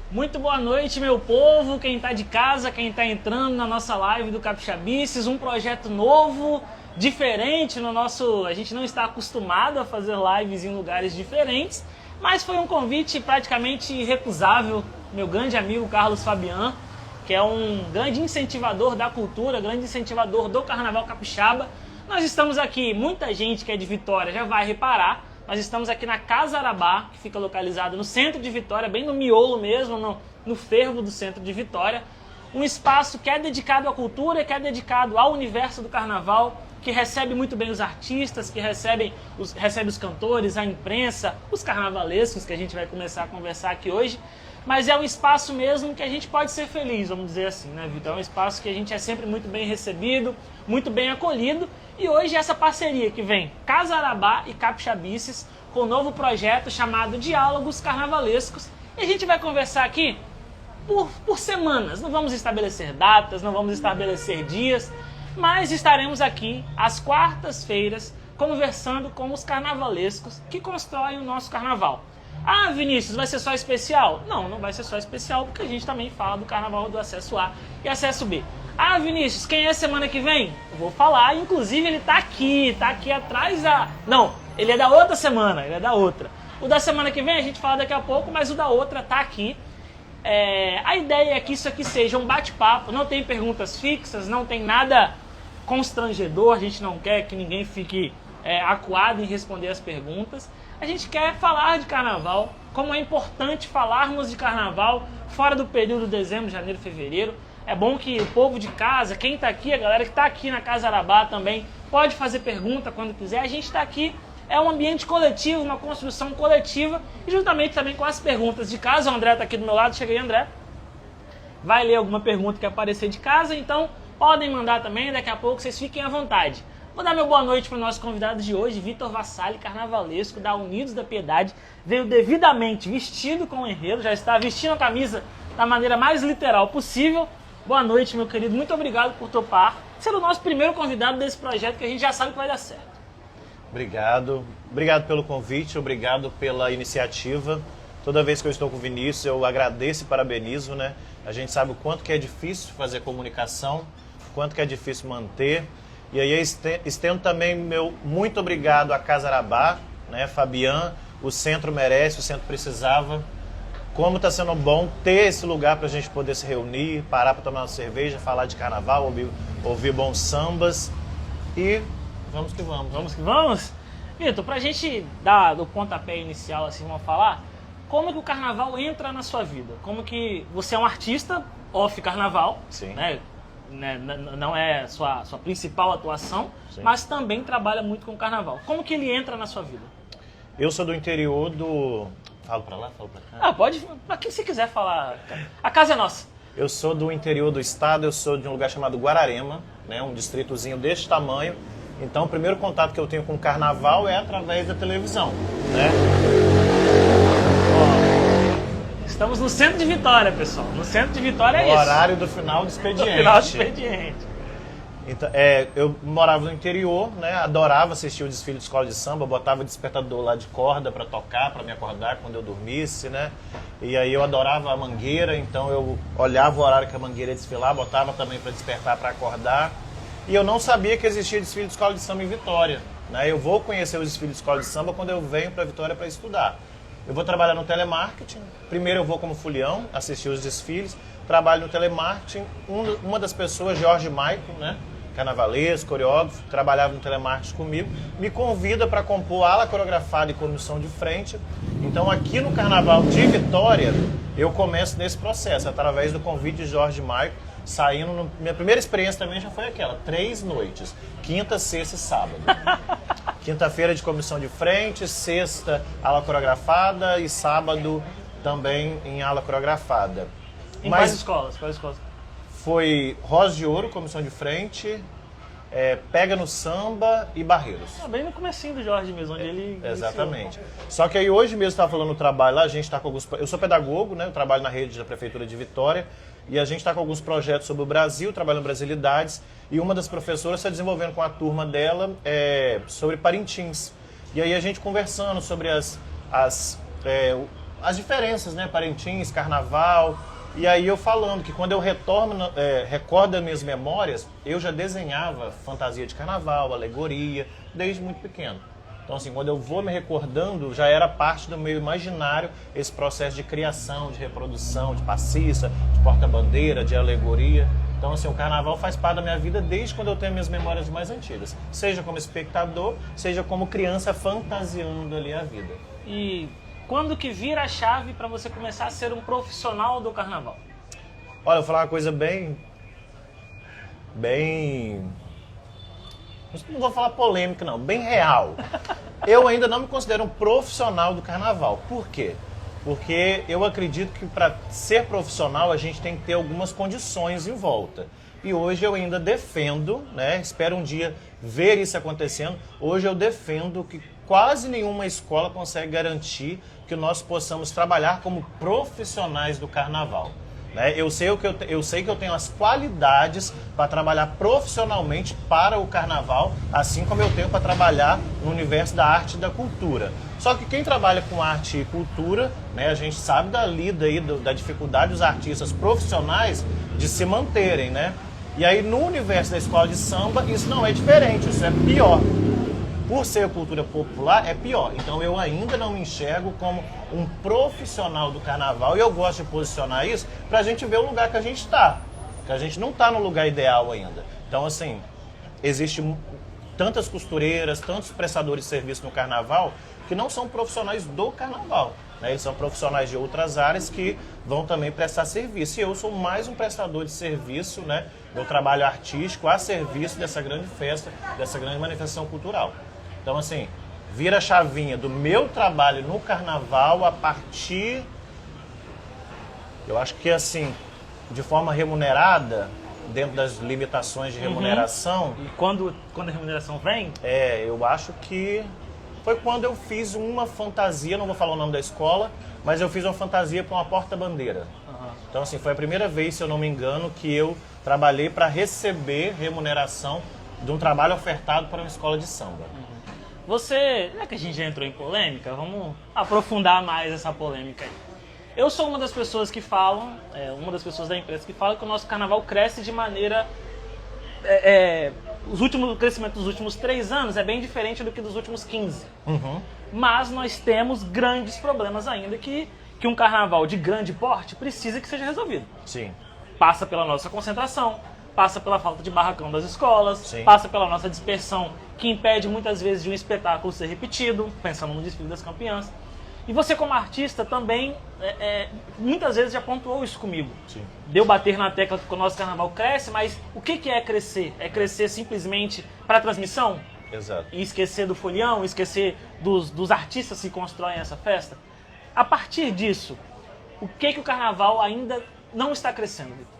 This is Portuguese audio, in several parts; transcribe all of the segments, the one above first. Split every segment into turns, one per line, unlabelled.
Muito boa noite, meu povo, quem está de casa, quem está entrando na nossa live do Capixabices, um projeto novo, diferente no nosso... A gente não está acostumado a fazer lives em lugares diferentes, mas foi um convite praticamente irrecusável, meu grande amigo Carlos Fabian, que é um grande incentivador da cultura, grande incentivador do Carnaval Capixaba. Nós estamos aqui, muita gente que é de Vitória já vai reparar, nós estamos aqui na Casa Arabá, que fica localizada no centro de Vitória, bem no miolo mesmo, no fervo do centro de Vitória. Um espaço que é dedicado à cultura, que é dedicado ao universo do carnaval, que recebe muito bem os artistas, que recebe os cantores, a imprensa, os carnavalescos, que a gente vai começar a conversar aqui hoje. Mas é um espaço mesmo que a gente pode ser feliz, vamos dizer assim, né, Vitor? É um espaço que a gente é sempre muito bem recebido, muito bem acolhido. E hoje essa parceria que vem Casa Arabá e Capixabices com um novo projeto chamado Diálogos Carnavalescos. E a gente vai conversar aqui por semanas. Não vamos estabelecer datas, não vamos estabelecer dias, mas estaremos aqui às quartas-feiras conversando com os carnavalescos que constroem o nosso carnaval. Ah, Vinícius, vai ser só especial? Não, não vai ser só especial, porque a gente também fala do carnaval do acesso A e acesso B. Ah, Vinícius, quem é semana que vem? Eu vou falar, inclusive ele tá aqui atrás da... Não, ele é da outra semana, ele é da outra. O da semana que vem a gente fala daqui a pouco, mas o da outra tá aqui. A ideia é que isso aqui seja um bate-papo, não tem perguntas fixas, não tem nada constrangedor, a gente não quer que ninguém fique acuado em responder as perguntas. A gente quer falar de carnaval, como é importante falarmos de carnaval fora do período de dezembro, janeiro, fevereiro. É bom que o povo de casa, quem está aqui, a galera que está aqui na Casa Arabá também, pode fazer pergunta quando quiser. A gente está aqui, é um ambiente coletivo, uma construção coletiva, e juntamente também com as perguntas de casa. O André está aqui do meu lado, chega aí, André. Vai ler alguma pergunta que aparecer de casa, então podem mandar também, daqui a pouco vocês fiquem à vontade. Vou dar meu boa noite para o nosso convidado de hoje, Vitor Vassalli, carnavalesco da Unidos da Piedade. Veio devidamente vestido com o enredo, já está vestindo a camisa da maneira mais literal possível. Boa noite, meu querido. Muito obrigado por topar ser o nosso primeiro convidado desse projeto que a gente já sabe que vai dar certo.
Obrigado. Obrigado pelo convite, obrigado pela iniciativa. Toda vez que eu estou com o Vinícius, eu agradeço e parabenizo, né? A gente sabe o quanto que é difícil fazer comunicação, o quanto que é difícil manter. E aí estendo também meu muito obrigado à Casa Arabá, né, Fabian, o centro merece, o centro precisava. Como está sendo bom ter esse lugar para a gente poder se reunir, parar para tomar uma cerveja, falar de carnaval, ouvir bons sambas e vamos que vamos.
Vamos que vamos? Vitor, para a gente dar do pontapé inicial, assim, vamos falar, como que o carnaval entra na sua vida? Como que você é um artista off-carnaval,
Sim.
né? Não é a sua principal atuação, sim, mas também trabalha muito com o carnaval. Como que ele entra na sua vida?
Eu sou do interior do... Falo pra lá, falo pra cá?
Ah, pode, pra quem você quiser falar. A casa é nossa.
Eu sou do interior do estado, eu sou de um lugar chamado Guararema, né, um distritozinho deste tamanho. Então o primeiro contato que eu tenho com o carnaval é através da televisão, né?
Estamos no centro de Vitória, pessoal. No centro de Vitória é isso.
O horário do final do expediente.
Do final do expediente.
Então, eu morava no interior, né? Adorava assistir o desfile de escola de samba, botava despertador lá de corda para tocar, para me acordar quando eu dormisse, né? E aí eu adorava a mangueira, então eu olhava o horário que a mangueira ia desfilar, botava também para despertar, para acordar. E eu não sabia que existia desfile de escola de samba em Vitória, né? Eu vou conhecer o desfile de escola de samba quando eu venho para Vitória para estudar. Eu vou trabalhar no telemarketing. Primeiro eu vou como folião, assistir os desfiles. Trabalho no telemarketing. Uma das pessoas, Jorge Maico, né? Carnavalesco, coreógrafo, trabalhava no telemarketing comigo, me convida para compor ala coreografada e comissão de frente. Então aqui no Carnaval de Vitória, eu começo nesse processo, através do convite de Jorge Maico, saindo... Minha primeira experiência também já foi aquela, 3 noites, quinta, sexta e sábado. Quinta-feira de comissão de frente, sexta ala coreografada e sábado também em ala coreografada.
Em quais escolas? Quais escolas?
Foi Rosa de Ouro, comissão de frente, Pega no Samba e Barreiros.
Bem no comecinho do Jorge mesmo, onde ele...
Exatamente. Só que aí hoje mesmo estava falando no trabalho lá, a gente está com alguns... Eu sou pedagogo, né? Eu trabalho na rede da Prefeitura de Vitória e a gente está com alguns projetos sobre o Brasil, trabalhando Brasilidades, e uma das professoras está desenvolvendo com a turma dela sobre Parintins. E aí a gente conversando sobre as diferenças, né? Parintins, Carnaval. E aí eu falando que quando eu retorno, recordo as minhas memórias, eu já desenhava fantasia de carnaval, alegoria, desde muito pequeno. Então assim, quando eu vou me recordando, já era parte do meu imaginário esse processo de criação, de reprodução, de passista, de porta-bandeira, de alegoria. Então assim, o carnaval faz parte da minha vida desde quando eu tenho minhas memórias mais antigas. Seja como espectador, seja como criança fantasiando ali a vida.
E quando que vira a chave para você começar a ser um profissional do carnaval?
Olha, eu vou falar uma coisa bem... Não vou falar polêmica, não. Bem real. Eu ainda não me considero um profissional do carnaval. Por quê? Porque eu acredito que para ser profissional a gente tem que ter algumas condições em volta. E hoje eu ainda defendo, né? Espero um dia ver isso acontecendo. Hoje eu defendo que quase nenhuma escola consegue garantir que nós possamos trabalhar como profissionais do carnaval. Né? Eu sei que eu tenho as qualidades para trabalhar profissionalmente para o carnaval, assim como eu tenho para trabalhar no universo da arte e da cultura. Só que quem trabalha com arte e cultura, né, a gente sabe da lida aí, da dificuldade dos artistas profissionais de se manterem, né? E aí no universo da escola de samba isso não é diferente, isso é pior. Por ser cultura popular, é pior. Então eu ainda não me enxergo como um profissional do carnaval e eu gosto de posicionar isso pra gente ver o lugar que a gente está. Que a gente não está no lugar ideal ainda. Então assim, existe tantas costureiras, tantos prestadores de serviço no carnaval que não são profissionais do carnaval. Né? Eles são profissionais de outras áreas que vão também prestar serviço. E eu sou mais um prestador de serviço, né? Meu trabalho artístico a serviço dessa grande festa, dessa grande manifestação cultural. Então, assim, vira a chavinha do meu trabalho no carnaval a partir, eu acho que assim, de forma remunerada, dentro das limitações de remuneração.
E quando a remuneração vem?
Eu acho que foi quando eu fiz uma fantasia, não vou falar o nome da escola, mas eu fiz uma fantasia para uma porta-bandeira. Então, assim, foi a primeira vez, se eu não me engano, que eu trabalhei para receber remuneração de um trabalho ofertado para uma escola de samba.
Você, já que a gente já entrou em polêmica, vamos aprofundar mais essa polêmica aí. Eu sou uma das pessoas que falam, uma das pessoas da imprensa que fala que o nosso carnaval cresce de maneira... o crescimento dos últimos 3 anos é bem diferente do que dos últimos 15. Mas nós temos grandes problemas ainda que um carnaval de grande porte precisa que seja resolvido.
Sim.
Passa pela nossa concentração, passa pela falta de barracão das escolas,
Sim.
passa pela nossa dispersão, que impede muitas vezes de um espetáculo ser repetido, pensando no desfile das campeãs. E você como artista também, muitas vezes já pontuou isso comigo.
Sim.
Deu bater na tecla que o nosso carnaval cresce, mas o que é crescer? É crescer simplesmente para transmissão?
Exato.
E esquecer do folião, esquecer dos artistas que constroem essa festa? A partir disso, o que o carnaval ainda não está crescendo, Vitor?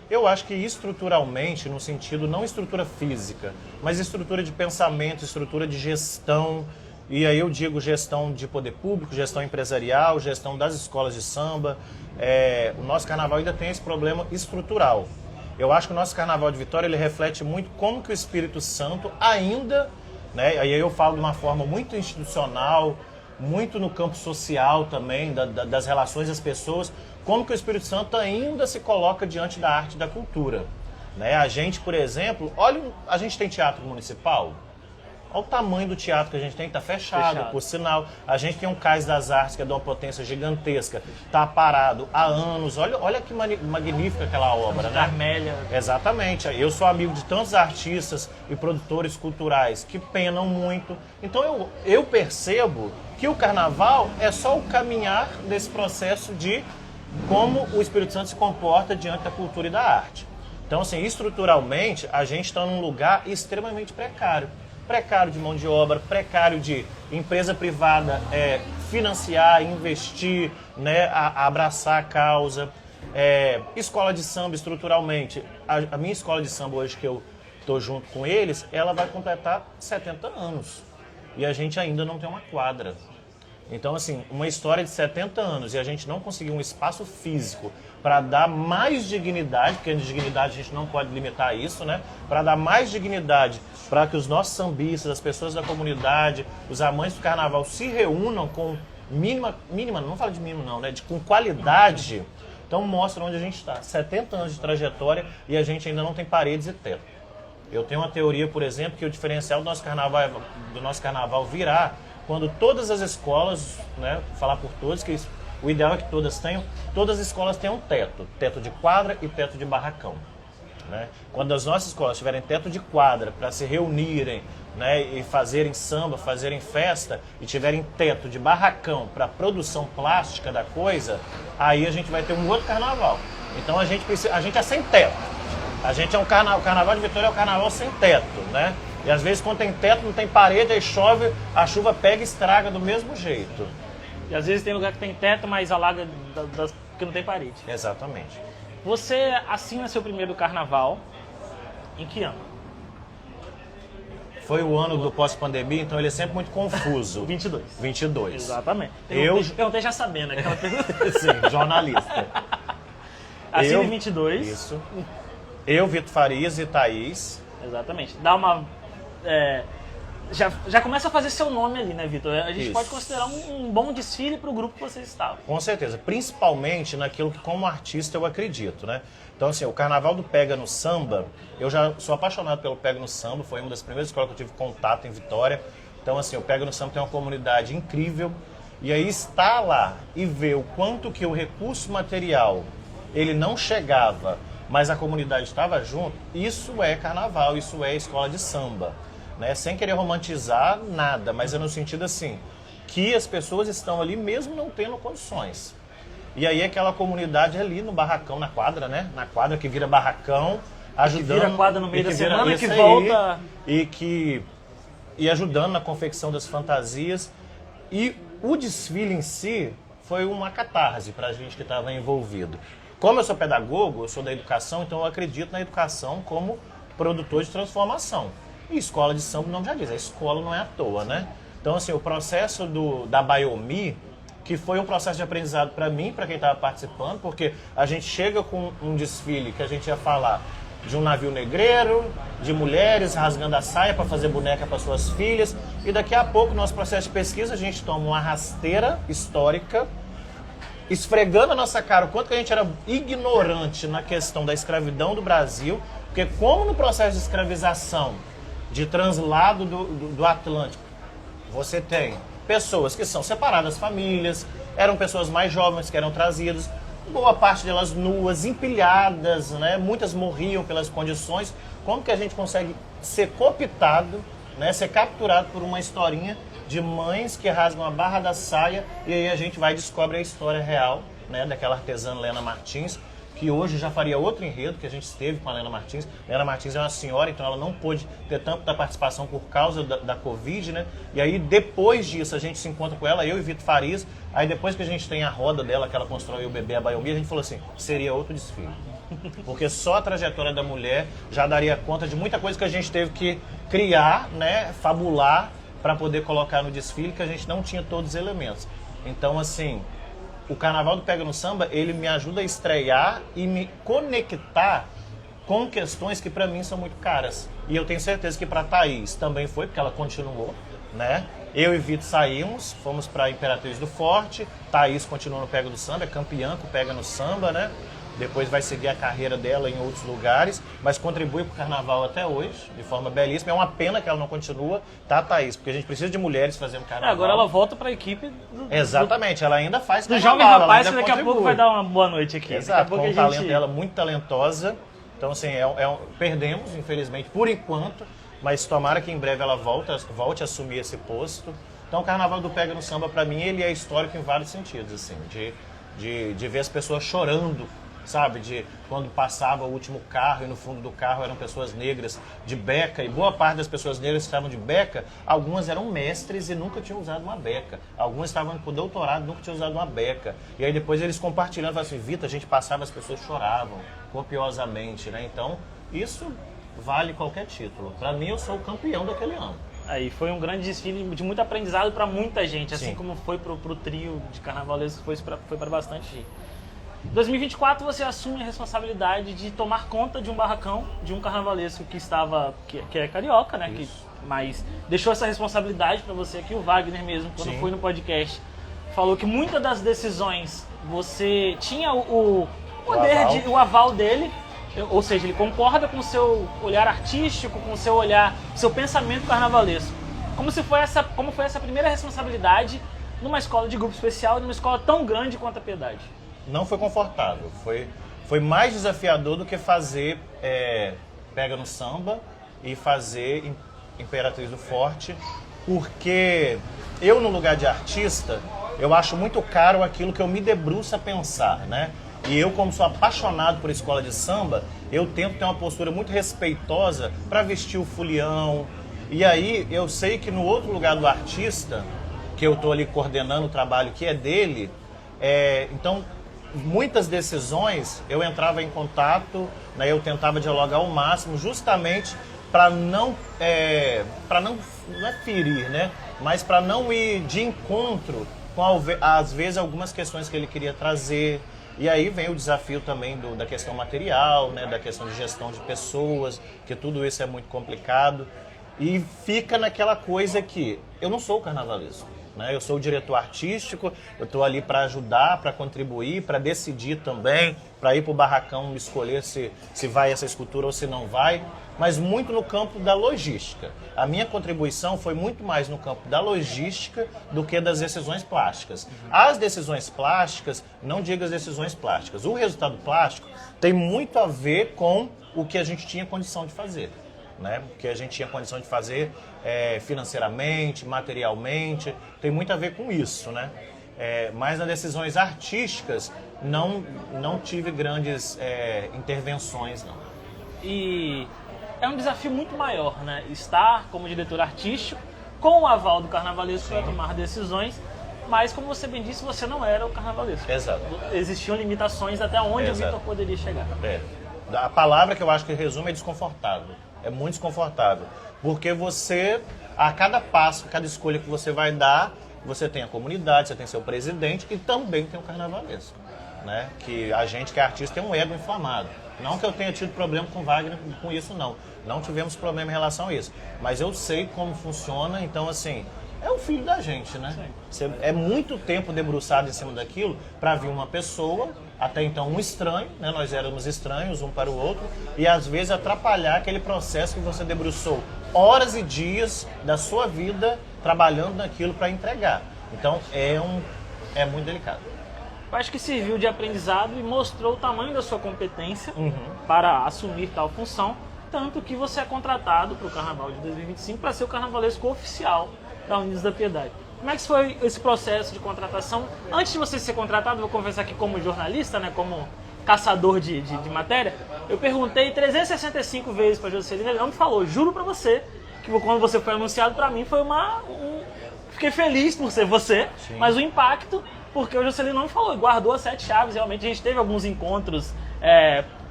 Eu acho que estruturalmente, no sentido não estrutura física, mas estrutura de pensamento, estrutura de gestão, e aí eu digo gestão de poder público, gestão empresarial, gestão das escolas de samba. O nosso carnaval ainda tem esse problema estrutural. Eu acho que o nosso carnaval de Vitória ele reflete muito como que o Espírito Santo ainda, né, aí eu falo de uma forma muito institucional, muito no campo social também, das relações das pessoas, como que o Espírito Santo ainda se coloca diante da arte e da cultura. Né? A gente, por exemplo, a gente tem teatro municipal, olha o tamanho do teatro que a gente tem, está fechado, por sinal. A gente tem um Cais das Artes, que é de uma potência gigantesca, está parado há anos, olha que magnífica aquela obra, né?
Carmélia.
Exatamente, eu sou amigo de tantos artistas e produtores culturais que penam muito, então eu percebo que o carnaval é só o caminhar desse processo de como o Espírito Santo se comporta diante da cultura e da arte. Então, assim, estruturalmente, a gente está num lugar extremamente precário. Precário de mão de obra, precário de empresa privada financiar, investir, né, abraçar a causa. Escola de samba, estruturalmente, a minha escola de samba hoje que eu estou junto com eles, ela vai completar 70 anos. E a gente ainda não tem uma quadra. Então, assim, uma história de 70 anos e a gente não conseguiu um espaço físico para dar mais dignidade, porque a dignidade a gente não pode limitar a isso, né? Para dar mais dignidade, para que os nossos sambistas, as pessoas da comunidade, os amantes do carnaval se reúnam com mínima, não falo de mínimo não, né? Com qualidade, então mostra onde a gente está. 70 anos de trajetória e a gente ainda não tem paredes e teto. Eu tenho uma teoria, por exemplo, que o diferencial do nosso carnaval virá quando todas as escolas, né, vou falar por todos, que o ideal é que todas as escolas tenham teto de quadra e teto de barracão. Né? Quando as nossas escolas tiverem teto de quadra para se reunirem, né, e fazerem samba, fazerem festa, e tiverem teto de barracão para produção plástica da coisa, aí a gente vai ter um outro carnaval. Então a gente é sem teto. A gente é o carnaval de Vitória é o carnaval sem teto, né? E às vezes quando tem teto, não tem parede, aí chove, a chuva pega e estraga do mesmo jeito.
E às vezes tem lugar que tem teto, mas alaga porque não tem parede.
Exatamente.
Você assina seu primeiro carnaval em que ano?
Foi o ano do pós-pandemia, então ele é sempre muito confuso.
22.
22.
Exatamente.
Eu
Perguntei já sabendo, aquela pergunta.
Sim, jornalista.
Assina em 22.
Isso. Eu, Vitor Farias e Thaís.
Exatamente. Dá uma... Já começa a fazer seu nome ali, né, Vitor? A gente pode considerar um bom desfile para o grupo que você estava.
Com certeza. Principalmente naquilo que, como artista, eu acredito, né? Então, assim, o Carnaval do Pega no Samba, eu já sou apaixonado pelo Pega no Samba, foi uma das primeiras escolas que eu tive contato em Vitória. Então, assim, o Pega no Samba tem uma comunidade incrível. E aí estar lá e ver o quanto que o recurso material, ele não chegava, mas a comunidade estava junto, isso é carnaval, isso é escola de samba. Né? Sem querer romantizar nada, mas é no sentido assim, que as pessoas estão ali mesmo não tendo condições. E aí aquela comunidade ali no barracão, na quadra, né? Na quadra que vira barracão, ajudando... Que
vira quadra no meio da semana, que volta...
E ajudando na confecção das fantasias. E o desfile em si foi uma catarse para a gente que estava envolvido. Como eu sou pedagogo, eu sou da educação, então eu acredito na educação como produtor de transformação. E escola de samba, o nome já diz, a escola não é à toa, né? Então, assim, o processo da Baiomi, que foi um processo de aprendizado para mim, para quem estava participando, porque a gente chega com um desfile que a gente ia falar de um navio negreiro, de mulheres rasgando a saia para fazer boneca para suas filhas, e daqui a pouco, no nosso processo de pesquisa, a gente toma uma rasteira histórica, esfregando a nossa cara o quanto que a gente era ignorante na questão da escravidão do Brasil, porque como no processo de escravização, de translado do Atlântico, você tem pessoas que são separadas das famílias, eram pessoas mais jovens que eram trazidas, boa parte delas nuas, empilhadas, né? Muitas morriam pelas condições. Como que a gente consegue ser cooptado, né? Ser capturado por uma historinha de mães que rasgam a barra da saia e aí a gente vai e descobre a história real, né? Daquela artesã Lena Martins, que hoje já faria outro enredo, que a gente esteve com a Lena Martins. Lena Martins é uma senhora, então ela não pôde ter tanta participação por causa da Covid, né? E aí, depois disso, a gente se encontra com ela, eu e Vitor Farias. Aí, depois que a gente tem a roda dela, que ela constrói o bebê, a Baiomi, a gente falou assim, seria outro desfile. Porque só a trajetória da mulher já daria conta de muita coisa que a gente teve que criar, né? Fabular, para poder colocar no desfile, que a gente não tinha todos os elementos. Então, assim... O Carnaval do Pega no Samba, ele me ajuda a estrear e me conectar com questões que para mim são muito caras. E eu tenho certeza que para a Thaís também foi, porque ela continuou, né? Eu e Vitor saímos, fomos para Imperatriz do Forte, Thaís continua no Pega no Samba, é campeã com o Pega no Samba, né? Depois vai seguir a carreira dela em outros lugares, mas contribui para o Carnaval até hoje, de forma belíssima. É uma pena que ela não continua, tá, Thaís? Porque a gente precisa de mulheres fazendo Carnaval.
Agora ela volta para a equipe
Exatamente, ela ainda faz
do Jovem Rapaz, que daqui a pouco vai dar uma boa noite aqui.
Exato, com o talento dela, muito talentosa. Então, assim, perdemos, infelizmente, por enquanto, mas tomara que em breve ela volte a assumir esse posto. Então, o Carnaval do Pega no Samba, para mim, ele é histórico em vários sentidos, assim, de ver as pessoas chorando, sabe, de quando passava o último carro e no fundo do carro eram pessoas negras de beca, e boa parte das pessoas negras que estavam de beca, algumas eram mestres e nunca tinham usado uma beca, algumas estavam com doutorado e nunca tinham usado uma beca, e aí depois eles compartilhando, falaram assim, Vitor, a gente passava, as pessoas choravam copiosamente, né? Então isso vale qualquer título. Para mim, eu sou o campeão daquele ano.
Aí foi um grande desfile de muito aprendizado para muita gente, assim
Sim.
Como foi pro trio de carnavalescos, foi para bastante gente. Em 2024 você assume a responsabilidade de tomar conta de um barracão, de um carnavalesco que é carioca, né? Mas deixou essa responsabilidade para você aqui, o Wagner mesmo, quando
Sim.
foi no podcast, falou que muitas das decisões você tinha o poder,
aval.
o aval dele, ou seja, ele concorda com o seu olhar artístico, com o seu olhar, seu pensamento carnavalesco. Como foi essa primeira responsabilidade numa escola de grupo especial, numa escola tão grande quanto a Piedade?
Não foi confortável, foi mais desafiador do que fazer Pega no Samba e fazer Imperatriz do Forte, porque eu, no lugar de artista, eu acho muito caro aquilo que eu me debruço a pensar, né? E eu, como sou apaixonado por escola de samba, eu tento ter uma postura muito respeitosa para vestir o folião. E aí eu sei que no outro lugar do artista, que eu estou ali coordenando o trabalho que é dele, então muitas decisões eu entrava em contato, né, eu tentava dialogar ao máximo, justamente para não é ferir, né, mas para não ir de encontro com, às vezes, algumas questões que ele queria trazer. E aí vem o desafio também da questão material, né, da questão de gestão de pessoas, que tudo isso é muito complicado. E fica naquela coisa que eu não sou carnavalesco, né? Eu sou o diretor artístico, eu estou ali para ajudar, para contribuir, para decidir também, para ir para o barracão escolher se vai essa escultura ou se não vai, mas muito no campo da logística. A minha contribuição foi muito mais no campo da logística do que das decisões plásticas. As decisões plásticas, não digo as decisões plásticas, o resultado plástico tem muito a ver com o que a gente tinha condição de fazer. Né? Que a gente tinha condição de fazer financeiramente, materialmente, tem muito a ver com isso, né? Mas nas decisões artísticas não tive grandes intervenções, não.
E é um desafio muito maior, né? Estar como diretor artístico, com o aval do carnavalesco para tomar decisões, mas como você bem disse, você não era o carnavalesco.
Exato.
Existiam limitações até onde o Vitor poderia chegar.
A palavra que eu acho que resume é desconfortável. É muito desconfortável, porque você, a cada passo, a cada escolha que você vai dar, você tem a comunidade, você tem seu presidente e também tem o carnavalesco, né? Que a gente que é artista tem um ego inflamado. Não que eu tenha tido problema com Wagner com isso, não tivemos problema em relação a isso, mas eu sei como funciona, então assim, é o filho da gente, né? É muito tempo debruçado em cima daquilo para vir uma pessoa, até então um estranho, né? Nós éramos estranhos um para o outro, e às vezes atrapalhar aquele processo que você debruçou horas e dias da sua vida trabalhando naquilo para entregar. Então é muito delicado.
Eu acho que serviu de aprendizado e mostrou o tamanho da sua competência para assumir tal função, tanto que você é contratado para o Carnaval de 2025 para ser o carnavalesco oficial da Unidos da Piedade. Como é que foi esse processo de contratação? Antes de você ser contratado, vou conversar aqui como jornalista, né, como caçador de matéria, eu perguntei 365 vezes para a Jocelina, ele não me falou, juro para você, que quando você foi anunciado, para mim foi fiquei feliz por ser você, sim, mas o impacto, porque o Jocelino não me falou, guardou as 7 chaves, realmente a gente teve alguns encontros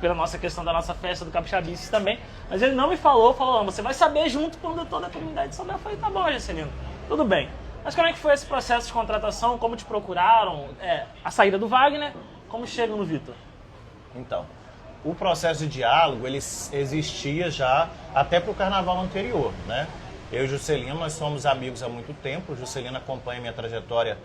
pela nossa questão da nossa festa do Capixabices também, mas ele não me falou, você vai saber junto quando toda a comunidade souber. Eu falei, tá bom, Jocelino, tudo bem. Mas como é que foi esse processo de contratação, como te procuraram, a saída do Wagner, como chegam no Vitor?
Então, o processo de diálogo, ele existia já até para o carnaval anterior, né? Eu e Juscelino, nós somos amigos há muito tempo, o Juscelino acompanha minha trajetória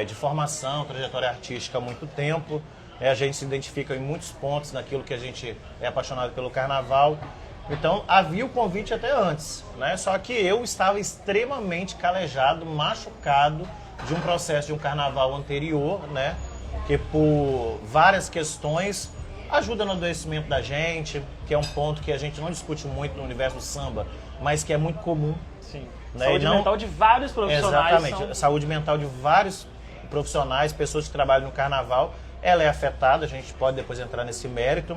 de formação, trajetória artística há muito tempo, a gente se identifica em muitos pontos naquilo que a gente é apaixonado pelo carnaval. Então, havia o convite até antes, né? Só que eu estava extremamente calejado, machucado de um processo de um carnaval anterior, né? Que por várias questões ajuda no adoecimento da gente, que é um ponto que a gente não discute muito no universo do samba, mas que é muito comum.
Sim.
Né?
Saúde mental de vários profissionais.
Exatamente. Saúde mental de vários profissionais, pessoas que trabalham no carnaval, ela é afetada, a gente pode depois entrar nesse mérito.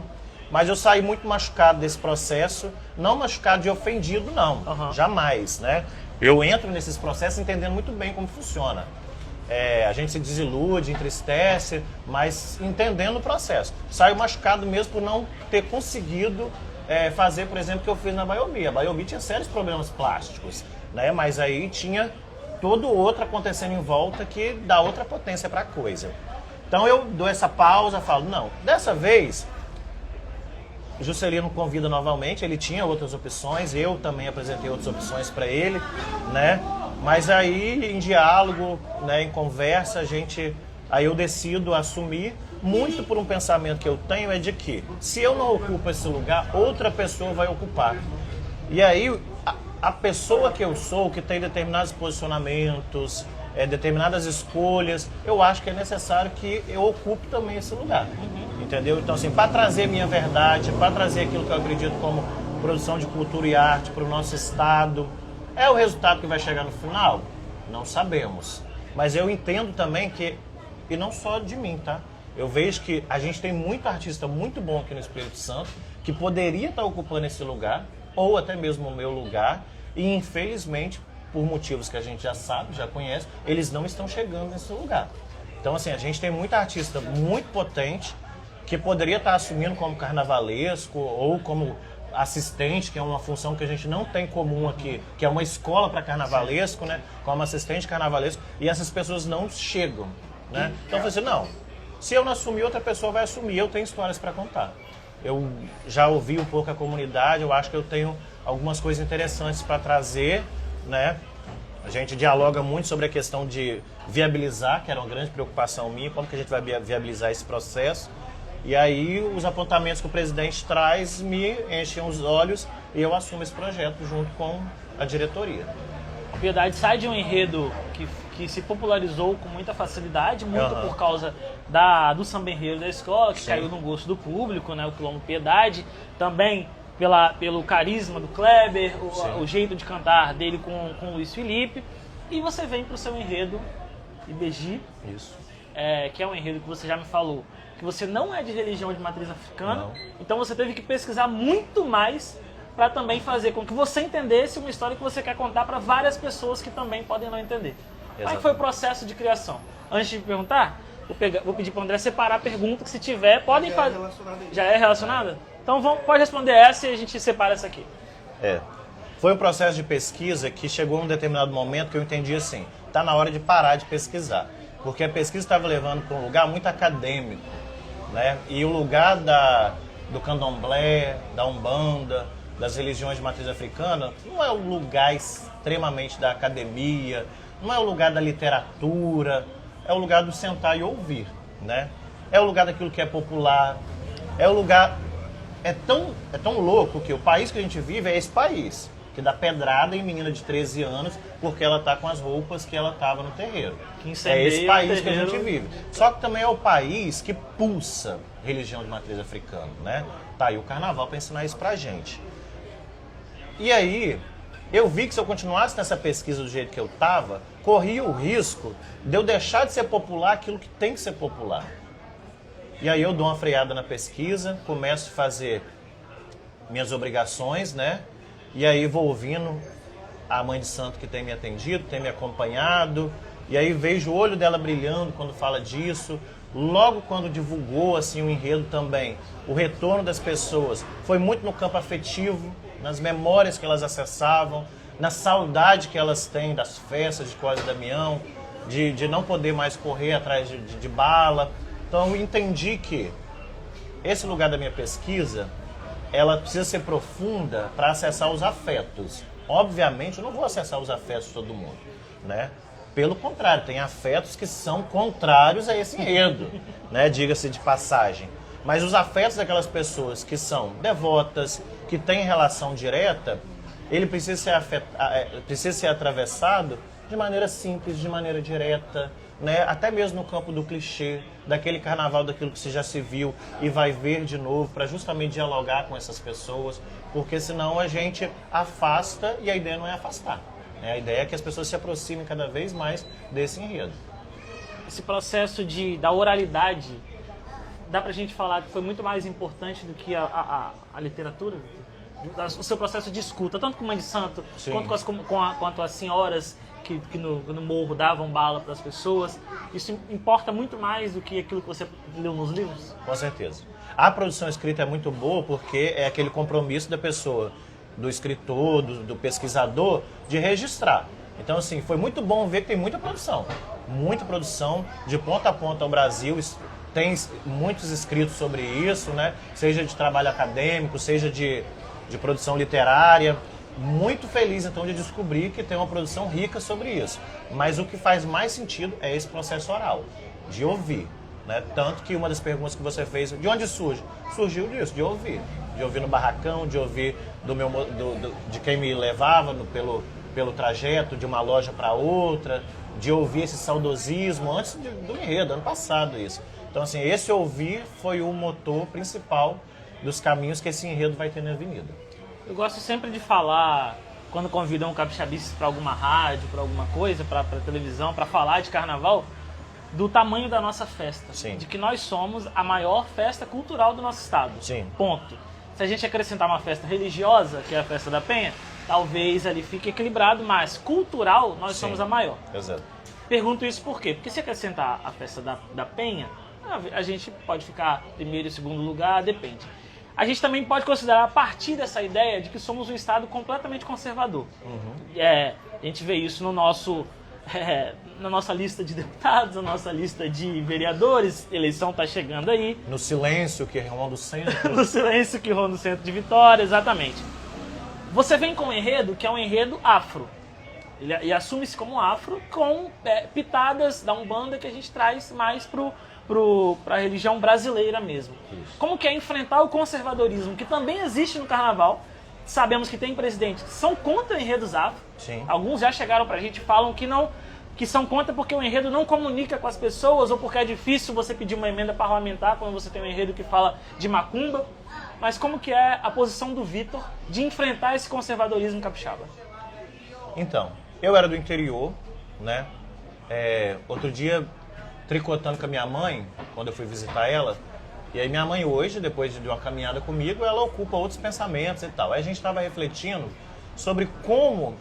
Mas eu saí muito machucado desse processo, não machucado de ofendido, não, jamais, né? Eu entro nesses processos entendendo muito bem como funciona. A gente se desilude, entristece, mas entendendo o processo. Saio machucado mesmo por não ter conseguido fazer, por exemplo, o que eu fiz na Baiobi. A Baiobi tinha sérios problemas plásticos, né? Mas aí tinha todo outro acontecendo em volta que dá outra potência para a coisa. Então eu dou essa pausa, falo, não, dessa vez... Juscelino convida novamente, ele tinha outras opções, eu também apresentei outras opções para ele, né? Mas aí, em diálogo, né, em conversa, aí eu decido assumir, muito por um pensamento que eu tenho, é de que se eu não ocupo esse lugar, outra pessoa vai ocupar. E aí, a pessoa que eu sou, que tem determinados posicionamentos, determinadas escolhas, eu acho que é necessário que eu ocupe também esse lugar. Entendeu? Então, assim, para trazer minha verdade, para trazer aquilo que eu acredito como produção de cultura e arte para o nosso estado, é o resultado que vai chegar no final? Não sabemos. Mas eu entendo também que, e não só de mim, tá? Eu vejo que a gente tem muito artista muito bom aqui no Espírito Santo, que poderia estar ocupando esse lugar, ou até mesmo o meu lugar, e infelizmente, por motivos que a gente já sabe, já conhece, eles não estão chegando nesse lugar. Então, assim, a gente tem muito artista muito potente, que poderia estar assumindo como carnavalesco, ou como assistente, que é uma função que a gente não tem comum aqui, que é uma escola para carnavalesco, né? Como assistente carnavalesco, e essas pessoas não chegam, né? Então eu falei assim, não, se eu não assumir, outra pessoa vai assumir, eu tenho histórias para contar. Eu já ouvi um pouco a comunidade, eu acho que eu tenho algumas coisas interessantes para trazer, né? A gente dialoga muito sobre a questão de viabilizar, que era uma grande preocupação minha, como que a gente vai viabilizar esse processo. E aí os apontamentos que o presidente traz me enchem os olhos e eu assumo esse projeto junto com a diretoria.
A Piedade sai de um enredo que se popularizou com muita facilidade, muito por causa do samba enredo da escola, que caiu no gosto do público, né, o Quilombo Piedade, também pelo carisma do Kleber, o jeito de cantar dele com o Luiz Felipe, e você vem para o seu enredo IBEGI, que é um enredo que você já me falou, que você não é de religião de matriz africana, então você teve que pesquisar muito mais para também fazer com que você entendesse uma história que você quer contar para várias pessoas que também podem não entender. Como é que foi o processo de criação? Antes de perguntar, vou pedir para o André separar a pergunta, que se tiver, podem fazer. Já é relacionada? Então pode responder essa e a gente separa essa aqui.
Foi um processo de pesquisa que chegou num determinado momento que eu entendi assim, tá na hora de parar de pesquisar. Porque a pesquisa estava levando para um lugar muito acadêmico, né? E o lugar do candomblé, da umbanda, das religiões de matriz africana, não é o lugar extremamente da academia, não é o lugar da literatura, é o lugar do sentar e ouvir, né? É o lugar daquilo que é popular, é o lugar... É tão louco que o país que a gente vive é esse país, que dá pedrada em menina de 13 anos porque ela tá com as roupas que ela tava no terreiro. É esse país que a gente vive. Só que também é o país que pulsa religião de matriz africana, né? Tá aí o carnaval para ensinar isso pra gente. E aí, eu vi que se eu continuasse nessa pesquisa do jeito que eu tava, corria o risco de eu deixar de ser popular aquilo que tem que ser popular. E aí eu dou uma freada na pesquisa, começo a fazer minhas obrigações, né? E aí vou ouvindo a mãe de santo que tem me atendido, tem me acompanhado, e aí vejo o olho dela brilhando quando fala disso. Logo quando divulgou assim o enredo também, o retorno das pessoas foi muito no campo afetivo, nas memórias que elas acessavam, na saudade que elas têm das festas de Cosme e Damião, de não poder mais correr atrás de bala. Então eu entendi que esse lugar da minha pesquisa, ela precisa ser profunda para acessar os afetos. Obviamente eu não vou acessar os afetos de todo mundo, né? Pelo contrário, tem afetos que são contrários a esse enredo, né? Diga-se de passagem. Mas os afetos daquelas pessoas que são devotas, que têm relação direta, ele precisa ser atravessado de maneira simples, de maneira direta, né? Até mesmo no campo do clichê, daquele carnaval, daquilo que você já se viu e vai ver de novo, para justamente dialogar com essas pessoas, porque senão a gente afasta e a ideia não é afastar. A ideia é que as pessoas se aproximem cada vez mais desse enredo.
Esse processo da oralidade, dá pra gente falar que foi muito mais importante do que a literatura? O seu processo de escuta, tanto com Mãe de Santo, quanto as senhoras que no morro davam bala para as pessoas, isso importa muito mais do que aquilo que você leu nos livros?
Com certeza. A produção escrita é muito boa porque é aquele compromisso da pessoa, do escritor, do pesquisador, de registrar. Então, assim, foi muito bom ver que tem muita produção de ponta a ponta ao Brasil. Tem muitos escritos sobre isso, né? Seja de trabalho acadêmico, seja de produção literária. muito feliz então de descobrir que tem uma produção rica sobre isso. Mas o que faz mais sentido é esse processo oral, de ouvir. Né? Tanto que uma das perguntas que você fez, de onde surge? Surgiu disso, de ouvir no barracão, de ouvir de quem me levava pelo trajeto de uma loja para outra, de ouvir esse saudosismo antes do enredo, ano passado isso. Então assim, esse ouvir foi o motor principal dos caminhos que esse enredo vai ter na avenida.
Eu gosto sempre de falar, quando convidam o capixabices para alguma rádio, para alguma coisa, para televisão, para falar de carnaval, do tamanho da nossa festa.
Sim.
De que nós somos a maior festa cultural do nosso estado.
Sim.
Ponto. Se a gente acrescentar uma festa religiosa, que é a festa da Penha, talvez ali fique equilibrado, mas cultural, nós somos a maior.
Exato.
Pergunto isso por quê? Porque se acrescentar a festa da Penha, a gente pode ficar primeiro e segundo lugar, depende. A gente também pode considerar, a partir dessa ideia, de que somos um estado completamente conservador. A gente vê isso no nosso... na nossa lista de deputados, na nossa lista de vereadores, eleição está chegando aí.
No silêncio que ronda o centro.
No silêncio que ronda o centro de Vitória, exatamente. Você vem com um enredo que é um enredo afro. E assume-se como afro com pitadas da Umbanda que a gente traz mais para a religião brasileira mesmo. Isso. Como que é enfrentar o conservadorismo que também existe no carnaval? Sabemos que tem presidentes que são contra enredos afro.
Sim.
Alguns já chegaram pra gente e falam que são contra porque o enredo não comunica com as pessoas ou porque é difícil você pedir uma emenda parlamentar quando você tem um enredo que fala de macumba. Mas como que é a posição do Vitor de enfrentar esse conservadorismo capixaba?
Então, eu era do interior, né? Outro dia, tricotando com a minha mãe, quando eu fui visitar ela, e aí minha mãe hoje, depois de uma caminhada comigo, ela ocupa outros pensamentos e tal. Aí a gente estava refletindo sobre como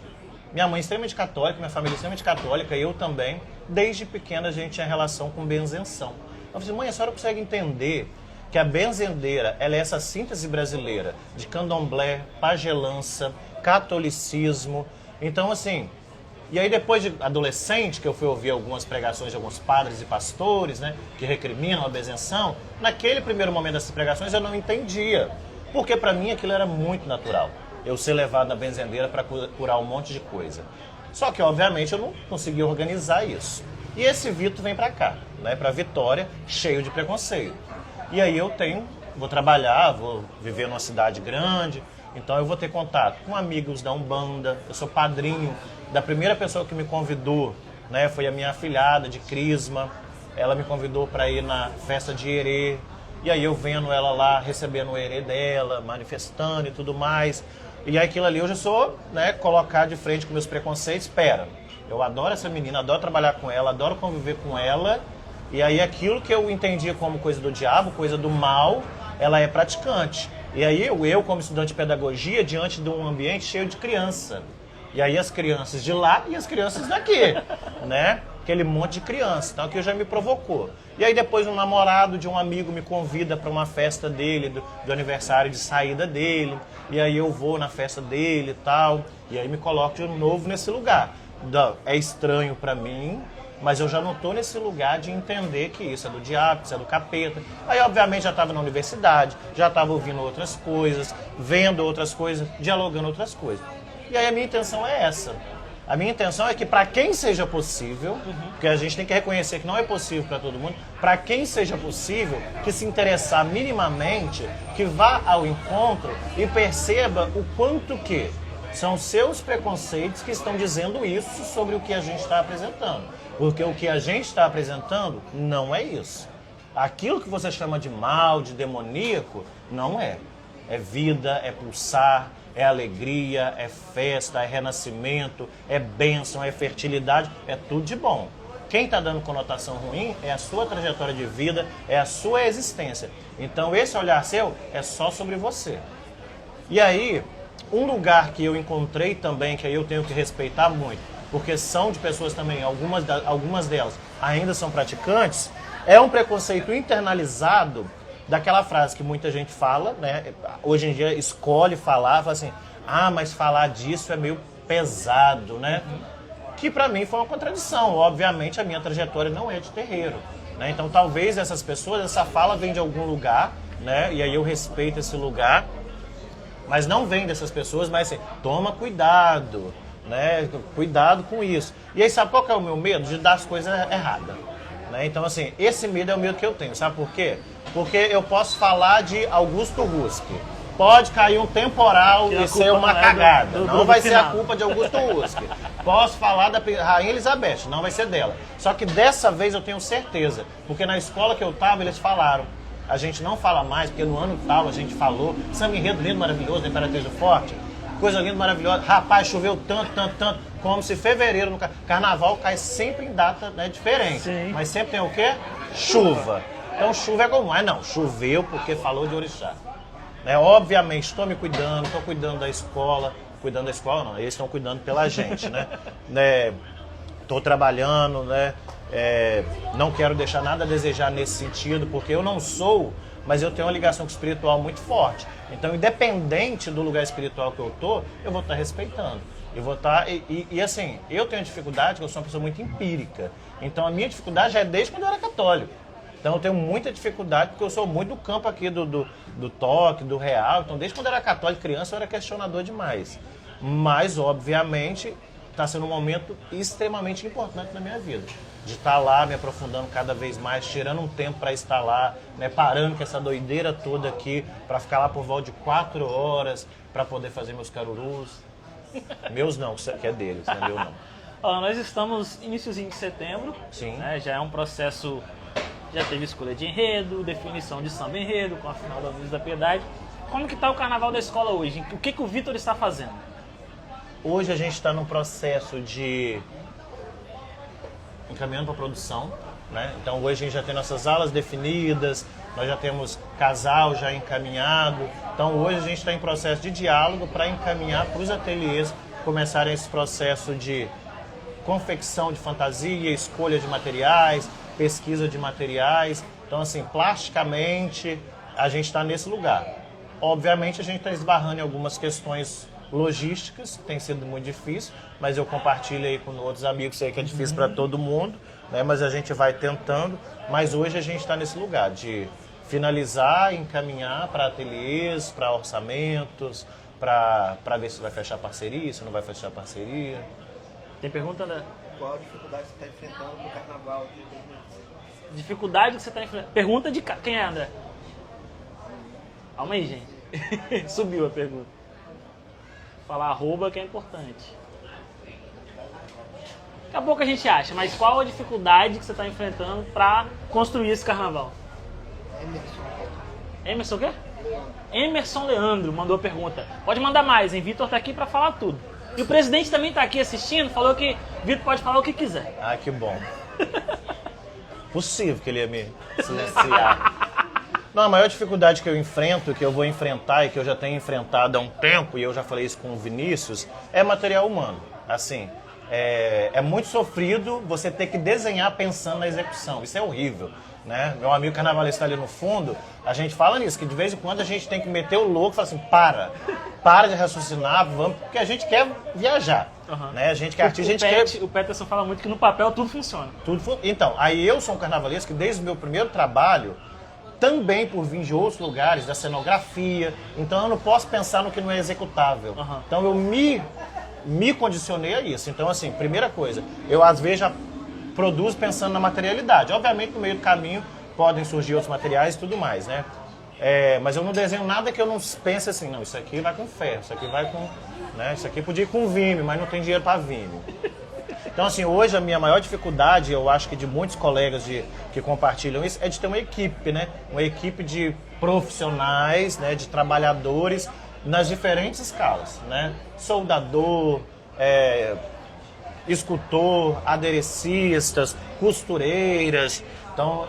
minha mãe é extremamente católica, minha família é extremamente católica, eu também, desde pequena a gente tinha relação com benzenção. Eu falei assim, mãe, a senhora consegue entender que a benzendeira, ela é essa síntese brasileira de candomblé, pagelança, catolicismo. Então assim, e aí depois de adolescente, que eu fui ouvir algumas pregações de alguns padres e pastores, né, que recriminam a benzenção, naquele primeiro momento dessas pregações eu não entendia, porque para mim aquilo era muito natural. Eu ser levado na benzendeira para curar um monte de coisa. Só que, obviamente, eu não consegui organizar isso. E esse Vitor vem para cá, né, para Vitória, cheio de preconceito. E aí vou trabalhar, vou viver numa cidade grande, então eu vou ter contato com amigos da Umbanda, eu sou padrinho da primeira pessoa que me convidou, né, foi a minha afilhada de Crisma, ela me convidou para ir na festa de Herê, e aí eu vendo ela lá, recebendo o Herê dela, manifestando e tudo mais. E aquilo ali eu já sou, né, colocar de frente com meus preconceitos. Espera, eu adoro essa menina, adoro trabalhar com ela, adoro conviver com ela. E aí aquilo que eu entendia como coisa do diabo, coisa do mal, ela é praticante. E aí eu como estudante de pedagogia, diante de um ambiente cheio de criança. E aí as crianças de lá e as crianças daqui, né? Aquele monte de criança. Então aquilo já me provocou. E aí depois um namorado de um amigo me convida para uma festa dele, do aniversário de saída dele. E aí eu vou na festa dele e tal. E aí me coloco de novo nesse lugar. É estranho para mim, mas eu já não estou nesse lugar de entender que isso é do diabo, que isso é do capeta. Aí obviamente já estava na universidade, já estava ouvindo outras coisas, vendo outras coisas, dialogando outras coisas. E aí a minha intenção é essa. A minha intenção é que para quem seja possível, porque a gente tem que reconhecer que não é possível para todo mundo, para quem seja possível, que se interessar minimamente, que vá ao encontro e perceba o quanto que são seus preconceitos que estão dizendo isso sobre o que a gente está apresentando. Porque o que a gente está apresentando não é isso. Aquilo que você chama de mal, de demoníaco, não é. É vida, é pulsar, é alegria, é festa, é renascimento, é bênção, é fertilidade, é tudo de bom. Quem está dando conotação ruim é a sua trajetória de vida, é a sua existência. Então esse olhar seu é só sobre você. E aí, um lugar que eu encontrei também, que aí eu tenho que respeitar muito, porque são de pessoas também, algumas delas ainda são praticantes, é um preconceito internalizado daquela frase que muita gente fala, né? Hoje em dia escolhe falar, fala assim, mas falar disso é meio pesado, né? Que pra mim foi uma contradição. Obviamente a minha trajetória não é de terreiro, né? Então talvez essas pessoas, essa fala vem de algum lugar, né? E aí eu respeito esse lugar. Mas não vem dessas pessoas, mas assim, toma cuidado, né? Cuidado com isso. E aí sabe qual que é o meu medo? De dar as coisas erradas. Né? Então assim, esse medo é o medo que eu tenho, sabe por quê? Porque eu posso falar de Augusto Husk. Pode cair um temporal e ser uma cagada. Não vai ser a culpa de Augusto Husk. Posso falar da Rainha Elizabeth, não vai ser dela. Só que dessa vez eu tenho certeza, porque na escola que eu estava eles falaram. A gente não fala mais, porque no ano tal a gente falou. Samba enredo lindo, maravilhoso, da Imperatriz do Forte. Coisa linda, maravilhosa. Rapaz, choveu tanto. Como se fevereiro no carnaval cai sempre em data, né, diferente.
Sim.
Mas sempre tem o quê? Chuva. Então chuva é comum. Mas não, choveu porque falou de orixá. Né? Obviamente, estou me cuidando, estou cuidando da escola. Cuidando da escola não, eles estão cuidando pela gente, né? Estou trabalhando, né? Não quero deixar nada a desejar nesse sentido, porque eu não sou, mas eu tenho uma ligação espiritual muito forte. Então, independente do lugar espiritual que eu tô, eu vou estar respeitando. Eu vou estar... E assim, eu tenho dificuldade, porque eu sou uma pessoa muito empírica. Então, a minha dificuldade já é desde quando eu era católico. Então, eu tenho muita dificuldade, porque eu sou muito do campo aqui do toque, do real. Então, desde quando eu era católico, criança, eu era questionador demais. Mas, obviamente, está sendo um momento extremamente importante na minha vida. De estar lá, me aprofundando cada vez mais, tirando um tempo para estar lá, né, parando com essa doideira toda aqui, para ficar lá por volta de 4 horas, para poder fazer meus carurus. Meus não, que é deles, não é meu não.
Ó, nós estamos iniciozinho de setembro.
Sim.
Né, já é um processo, já teve escolha de enredo, definição de samba enredo, com a final da Avenida da Piedade. Como que está o carnaval da escola hoje? O que o Vitor está fazendo?
Hoje a gente está num processo de encaminhando para a produção, né? Então hoje a gente já tem nossas aulas definidas, nós já temos casal já encaminhado. Então hoje a gente está em processo de diálogo para encaminhar para os ateliês começarem esse processo de confecção de fantasia, escolha de materiais, pesquisa de materiais. Então assim, plasticamente a gente está nesse lugar. Obviamente a gente está esbarrando em algumas questões logísticas, tem sido muito difícil, mas eu compartilho aí com outros amigos, sei que é difícil para todo mundo, né? Mas a gente vai tentando, mas hoje a gente está nesse lugar de finalizar, encaminhar para ateliês, para orçamentos, para ver se vai fechar parceria, se não vai fechar parceria.
Tem pergunta, André?
Qual a dificuldade que você está enfrentando no carnaval de 2016?
Dificuldade que você está enfrentando. Pergunta de quem é, André? Calma aí, gente. Subiu a pergunta. Falar arroba que é importante. Daqui a pouco a gente acha, mas qual a dificuldade que você está enfrentando para construir esse carnaval? Emerson o quê? Emerson Leandro mandou a pergunta. Pode mandar mais, hein? Vitor tá aqui para falar tudo. E o presidente também está aqui assistindo, falou que Vitor pode falar o que quiser.
Ah, que bom. Possível que ele ia me silenciar. Não, a maior dificuldade que eu enfrento, que eu vou enfrentar e que eu já tenho enfrentado há um tempo, e eu já falei isso com o Vinícius, é material humano. Assim, é muito sofrido você ter que desenhar pensando na execução. Isso é horrível, né? Meu amigo carnavalista ali no fundo, a gente fala nisso, que de vez em quando a gente tem que meter o louco e falar assim, para de raciocinar, vamos, porque a gente quer viajar.
Uhum.
Né? A gente que é artista, a gente quer...
O Peterson fala muito que no papel tudo funciona.
Então, aí eu sou um carnavalesco que desde o meu primeiro trabalho, também por vir de outros lugares, da cenografia, então eu não posso pensar no que não é executável.
Uhum.
Então eu me condicionei a isso. Então assim, primeira coisa, eu às vezes já produzo pensando na materialidade. Obviamente no meio do caminho podem surgir outros materiais e tudo mais, né? Mas eu não desenho nada que eu não pense assim, não, isso aqui vai com ferro, isso aqui vai com... Né? Isso aqui podia ir com Vime, mas não tem dinheiro para Vime. Então, assim, hoje a minha maior dificuldade, eu acho que de muitos colegas que compartilham isso, é de ter uma equipe, né? Uma equipe de profissionais, né? De trabalhadores nas diferentes escalas, né? Soldador, escultor, aderecistas, costureiras. Então,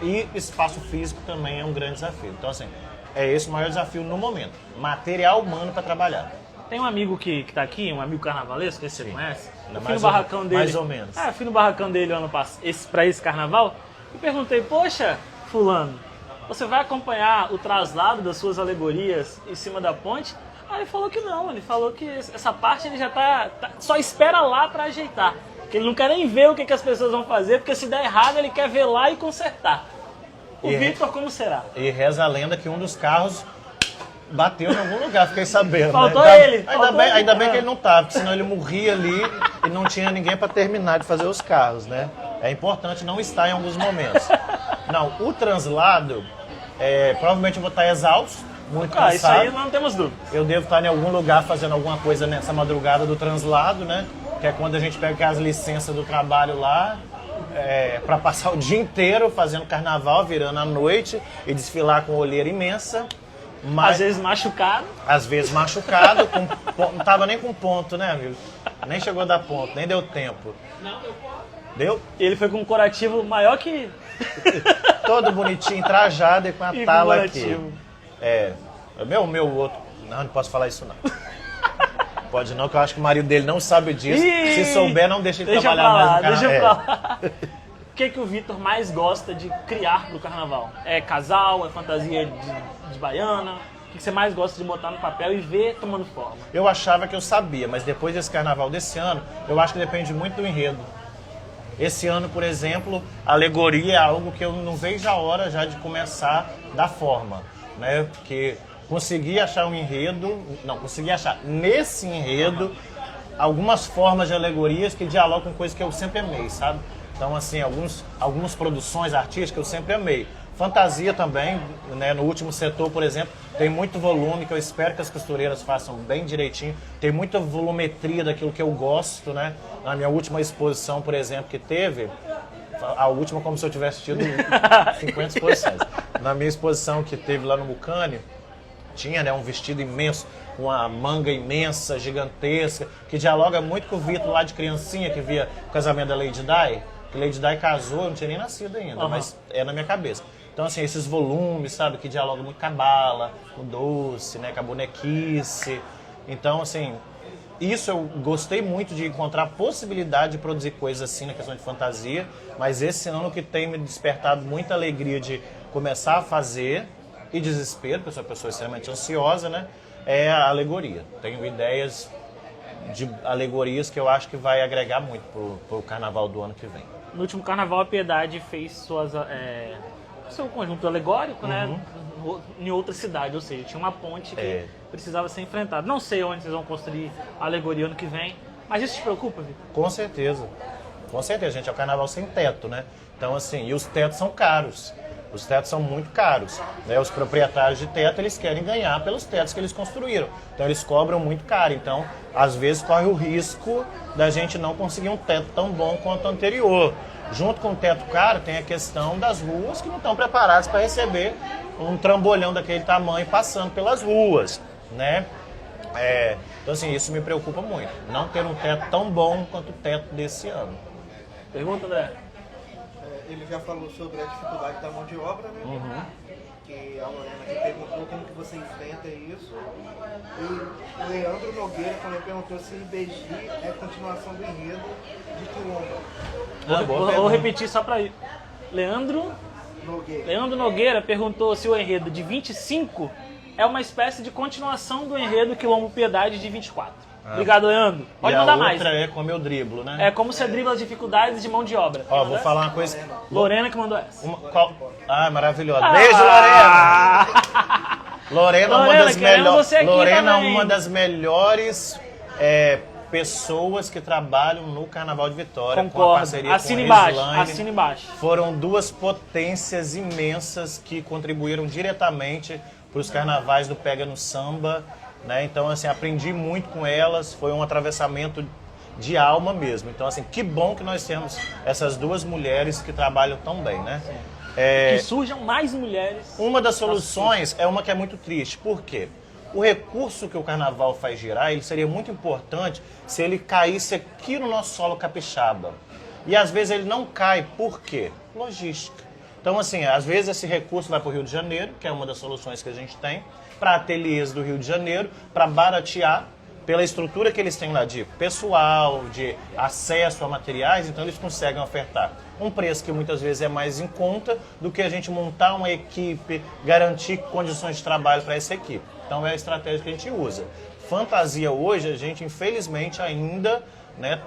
e espaço físico também é um grande desafio. Então, assim, é esse o maior desafio no momento. Material humano para trabalhar.
Tem um amigo que tá aqui, um amigo carnavalesco, que você conhece. Eu fui
Mais
no barracão dele.
Mais ou menos.
Eu fui no barracão dele ano passado, pra esse carnaval, e perguntei, poxa, fulano, você vai acompanhar o traslado das suas alegorias em cima da ponte? Aí ele falou que não, ele falou que essa parte ele já só espera lá pra ajeitar. Que ele não quer nem ver o que as pessoas vão fazer, porque se der errado ele quer ver lá e consertar. O Vitor, como será?
E reza a lenda que um dos carros Bateu em algum lugar, fiquei sabendo.
Faltou
né?
ele, faltou ele.
Ainda bem que ele não tava, porque senão ele morria ali e não tinha ninguém para terminar de fazer os carros, né? É importante não estar em alguns momentos. Não, o translado, provavelmente eu vou estar exausto, muito cansado.
Isso aí não temos dúvida.
Eu devo estar em algum lugar fazendo alguma coisa nessa madrugada do translado, né? Que é quando a gente pega as licenças do trabalho lá, para passar o dia inteiro fazendo carnaval, virando à noite e desfilar com olheira imensa. Mas,
Às vezes machucado.
às vezes machucado, não tava nem com ponto, né, amigo? Nem chegou a dar ponto, nem deu tempo. Não, deu ponto. Deu?
Ele foi com um corativo maior que...
Todo bonitinho, trajado e com a
E com
tala
corativo.
aqui. Meu outro... Não posso falar isso não. Pode não, que eu acho que o marido dele não sabe disso.
Ih,
Se souber, não deixa ele
deixa
trabalhar
pra lá,
mais no
deixa
carnaval.
pra lá. O que o Vitor mais gosta de criar pro carnaval? É casal, é fantasia de baiana? O que você mais gosta de botar no papel e ver tomando forma?
Eu achava que eu sabia, mas depois desse carnaval desse ano, eu acho que depende muito do enredo. Esse ano, por exemplo, a alegoria é algo que eu não vejo a hora já de começar da forma, né? Porque consegui achar nesse enredo algumas formas de alegorias que dialogam com coisas que eu sempre amei, sabe? Então, assim, algumas produções artísticas eu sempre amei. Fantasia também, né? No último setor, por exemplo, tem muito volume, que eu espero que as costureiras façam bem direitinho. Tem muita volumetria daquilo que eu gosto, né? Na minha última exposição, por exemplo, que teve, a última como se eu tivesse tido 50 exposições. Na minha exposição que teve lá no Mucane, tinha, né, um vestido imenso, uma manga imensa, gigantesca, que dialoga muito com o Vitor lá de criancinha, que via o casamento da Lady Di. Que Lady Di casou, eu não tinha nem nascido ainda, mas é na minha cabeça. Então, assim, esses volumes, sabe, que dialogam muito com a bala, com o doce, né, com a bonequice. Então, assim, isso eu gostei muito de encontrar a possibilidade de produzir coisas assim na questão de fantasia, mas esse ano que tem me despertado muita alegria de começar a fazer, e desespero, porque eu sou uma pessoa extremamente ansiosa, né, é a alegoria. Tenho ideias de alegorias que eu acho que vai agregar muito pro carnaval do ano que vem.
No último carnaval, a Piedade fez seu conjunto alegórico, né? Em outra cidade, ou seja, tinha uma ponte que precisava ser enfrentada. Não sei onde vocês vão construir a alegoria ano que vem, mas isso te preocupa, Vitor?
Com certeza. Com certeza, gente. É o carnaval sem teto, né? Então, assim, e os tetos são caros. Os tetos são muito caros, né? Os proprietários de teto, eles querem ganhar pelos tetos que eles construíram. Então, eles cobram muito caro. Então, às vezes, corre o risco da gente não conseguir um teto tão bom quanto o anterior. Junto com o teto caro, tem a questão das ruas que não estão preparadas para receber um trambolhão daquele tamanho passando pelas ruas, né? Então, assim, isso me preocupa muito. Não ter um teto tão bom quanto o teto desse ano.
Pergunta, André?
Ele já falou sobre a dificuldade da mão de obra, né? Que a Lorena aqui perguntou como que você enfrenta isso. E o Leandro Nogueira também perguntou se IBG é continuação do enredo de Quilombo.
Vou repetir só pra ir. Leandro Nogueira perguntou se o enredo de 25 é uma espécie de continuação do enredo Quilombo Piedade de 24. Obrigado, Leandro. Pode mandar mais.
E a outra é como eu driblo, né?
É como você dribla as dificuldades de mão de obra.
Ó, vou falar uma coisa...
Lorena que mandou essa.
Maravilhosa. Beijo, Lorena! Lorena é uma das melhores. Lorena é uma das melhores pessoas que trabalham no Carnaval de Vitória.
Concordo.
Com a parceria
Assina
com
embaixo.
Reslane.
Assina embaixo.
Foram duas potências imensas que contribuíram diretamente para os carnavais do Pega no Samba, né? Então, assim, aprendi muito com elas. Foi um atravessamento de alma mesmo. Então, assim, que bom que nós temos essas duas mulheres que trabalham tão bem, né?
Que surjam mais mulheres.
Uma das soluções é uma que é muito triste. Por quê? O recurso que o carnaval faz girar, ele seria muito importante se ele caísse aqui no nosso solo capixaba. E às vezes ele não cai. Por quê? Logística. Então, assim, às vezes esse recurso vai para o Rio de Janeiro, que é uma das soluções que a gente tem, para ateliês do Rio de Janeiro, para baratear pela estrutura que eles têm lá de pessoal, de acesso a materiais, então eles conseguem ofertar um preço que muitas vezes é mais em conta do que a gente montar uma equipe, garantir condições de trabalho para essa equipe. Então é a estratégia que a gente usa. Fantasia hoje, a gente infelizmente ainda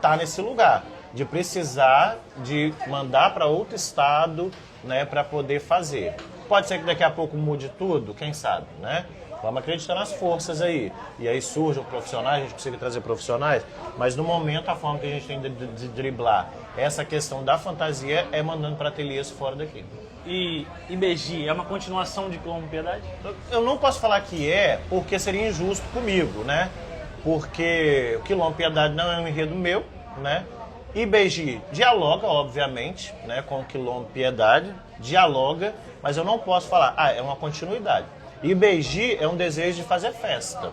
tá nesse lugar de precisar de mandar para outro estado, né, para poder fazer. Pode ser que daqui a pouco mude tudo, quem sabe, né? Vamos acreditar nas forças aí. E aí surjam profissionais, a gente consegue trazer profissionais, mas no momento a forma que a gente tem de driblar essa questão da fantasia é mandando para ateliês fora daqui.
E IBEGI é uma continuação de Quilombo Piedade?
Eu não posso falar que é, porque seria injusto comigo, né? Porque o Quilombo Piedade não é um enredo meu, né? IBEGI dialoga, obviamente, né, com o Quilombo Piedade, dialoga, mas eu não posso falar, é uma continuidade. IBEGI é um desejo de fazer festa.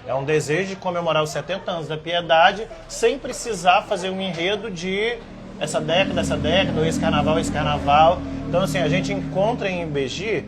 É um desejo de comemorar os 70 anos da Piedade sem precisar fazer um enredo de essa década, ou esse carnaval. Então, assim, a gente encontra em IBEGI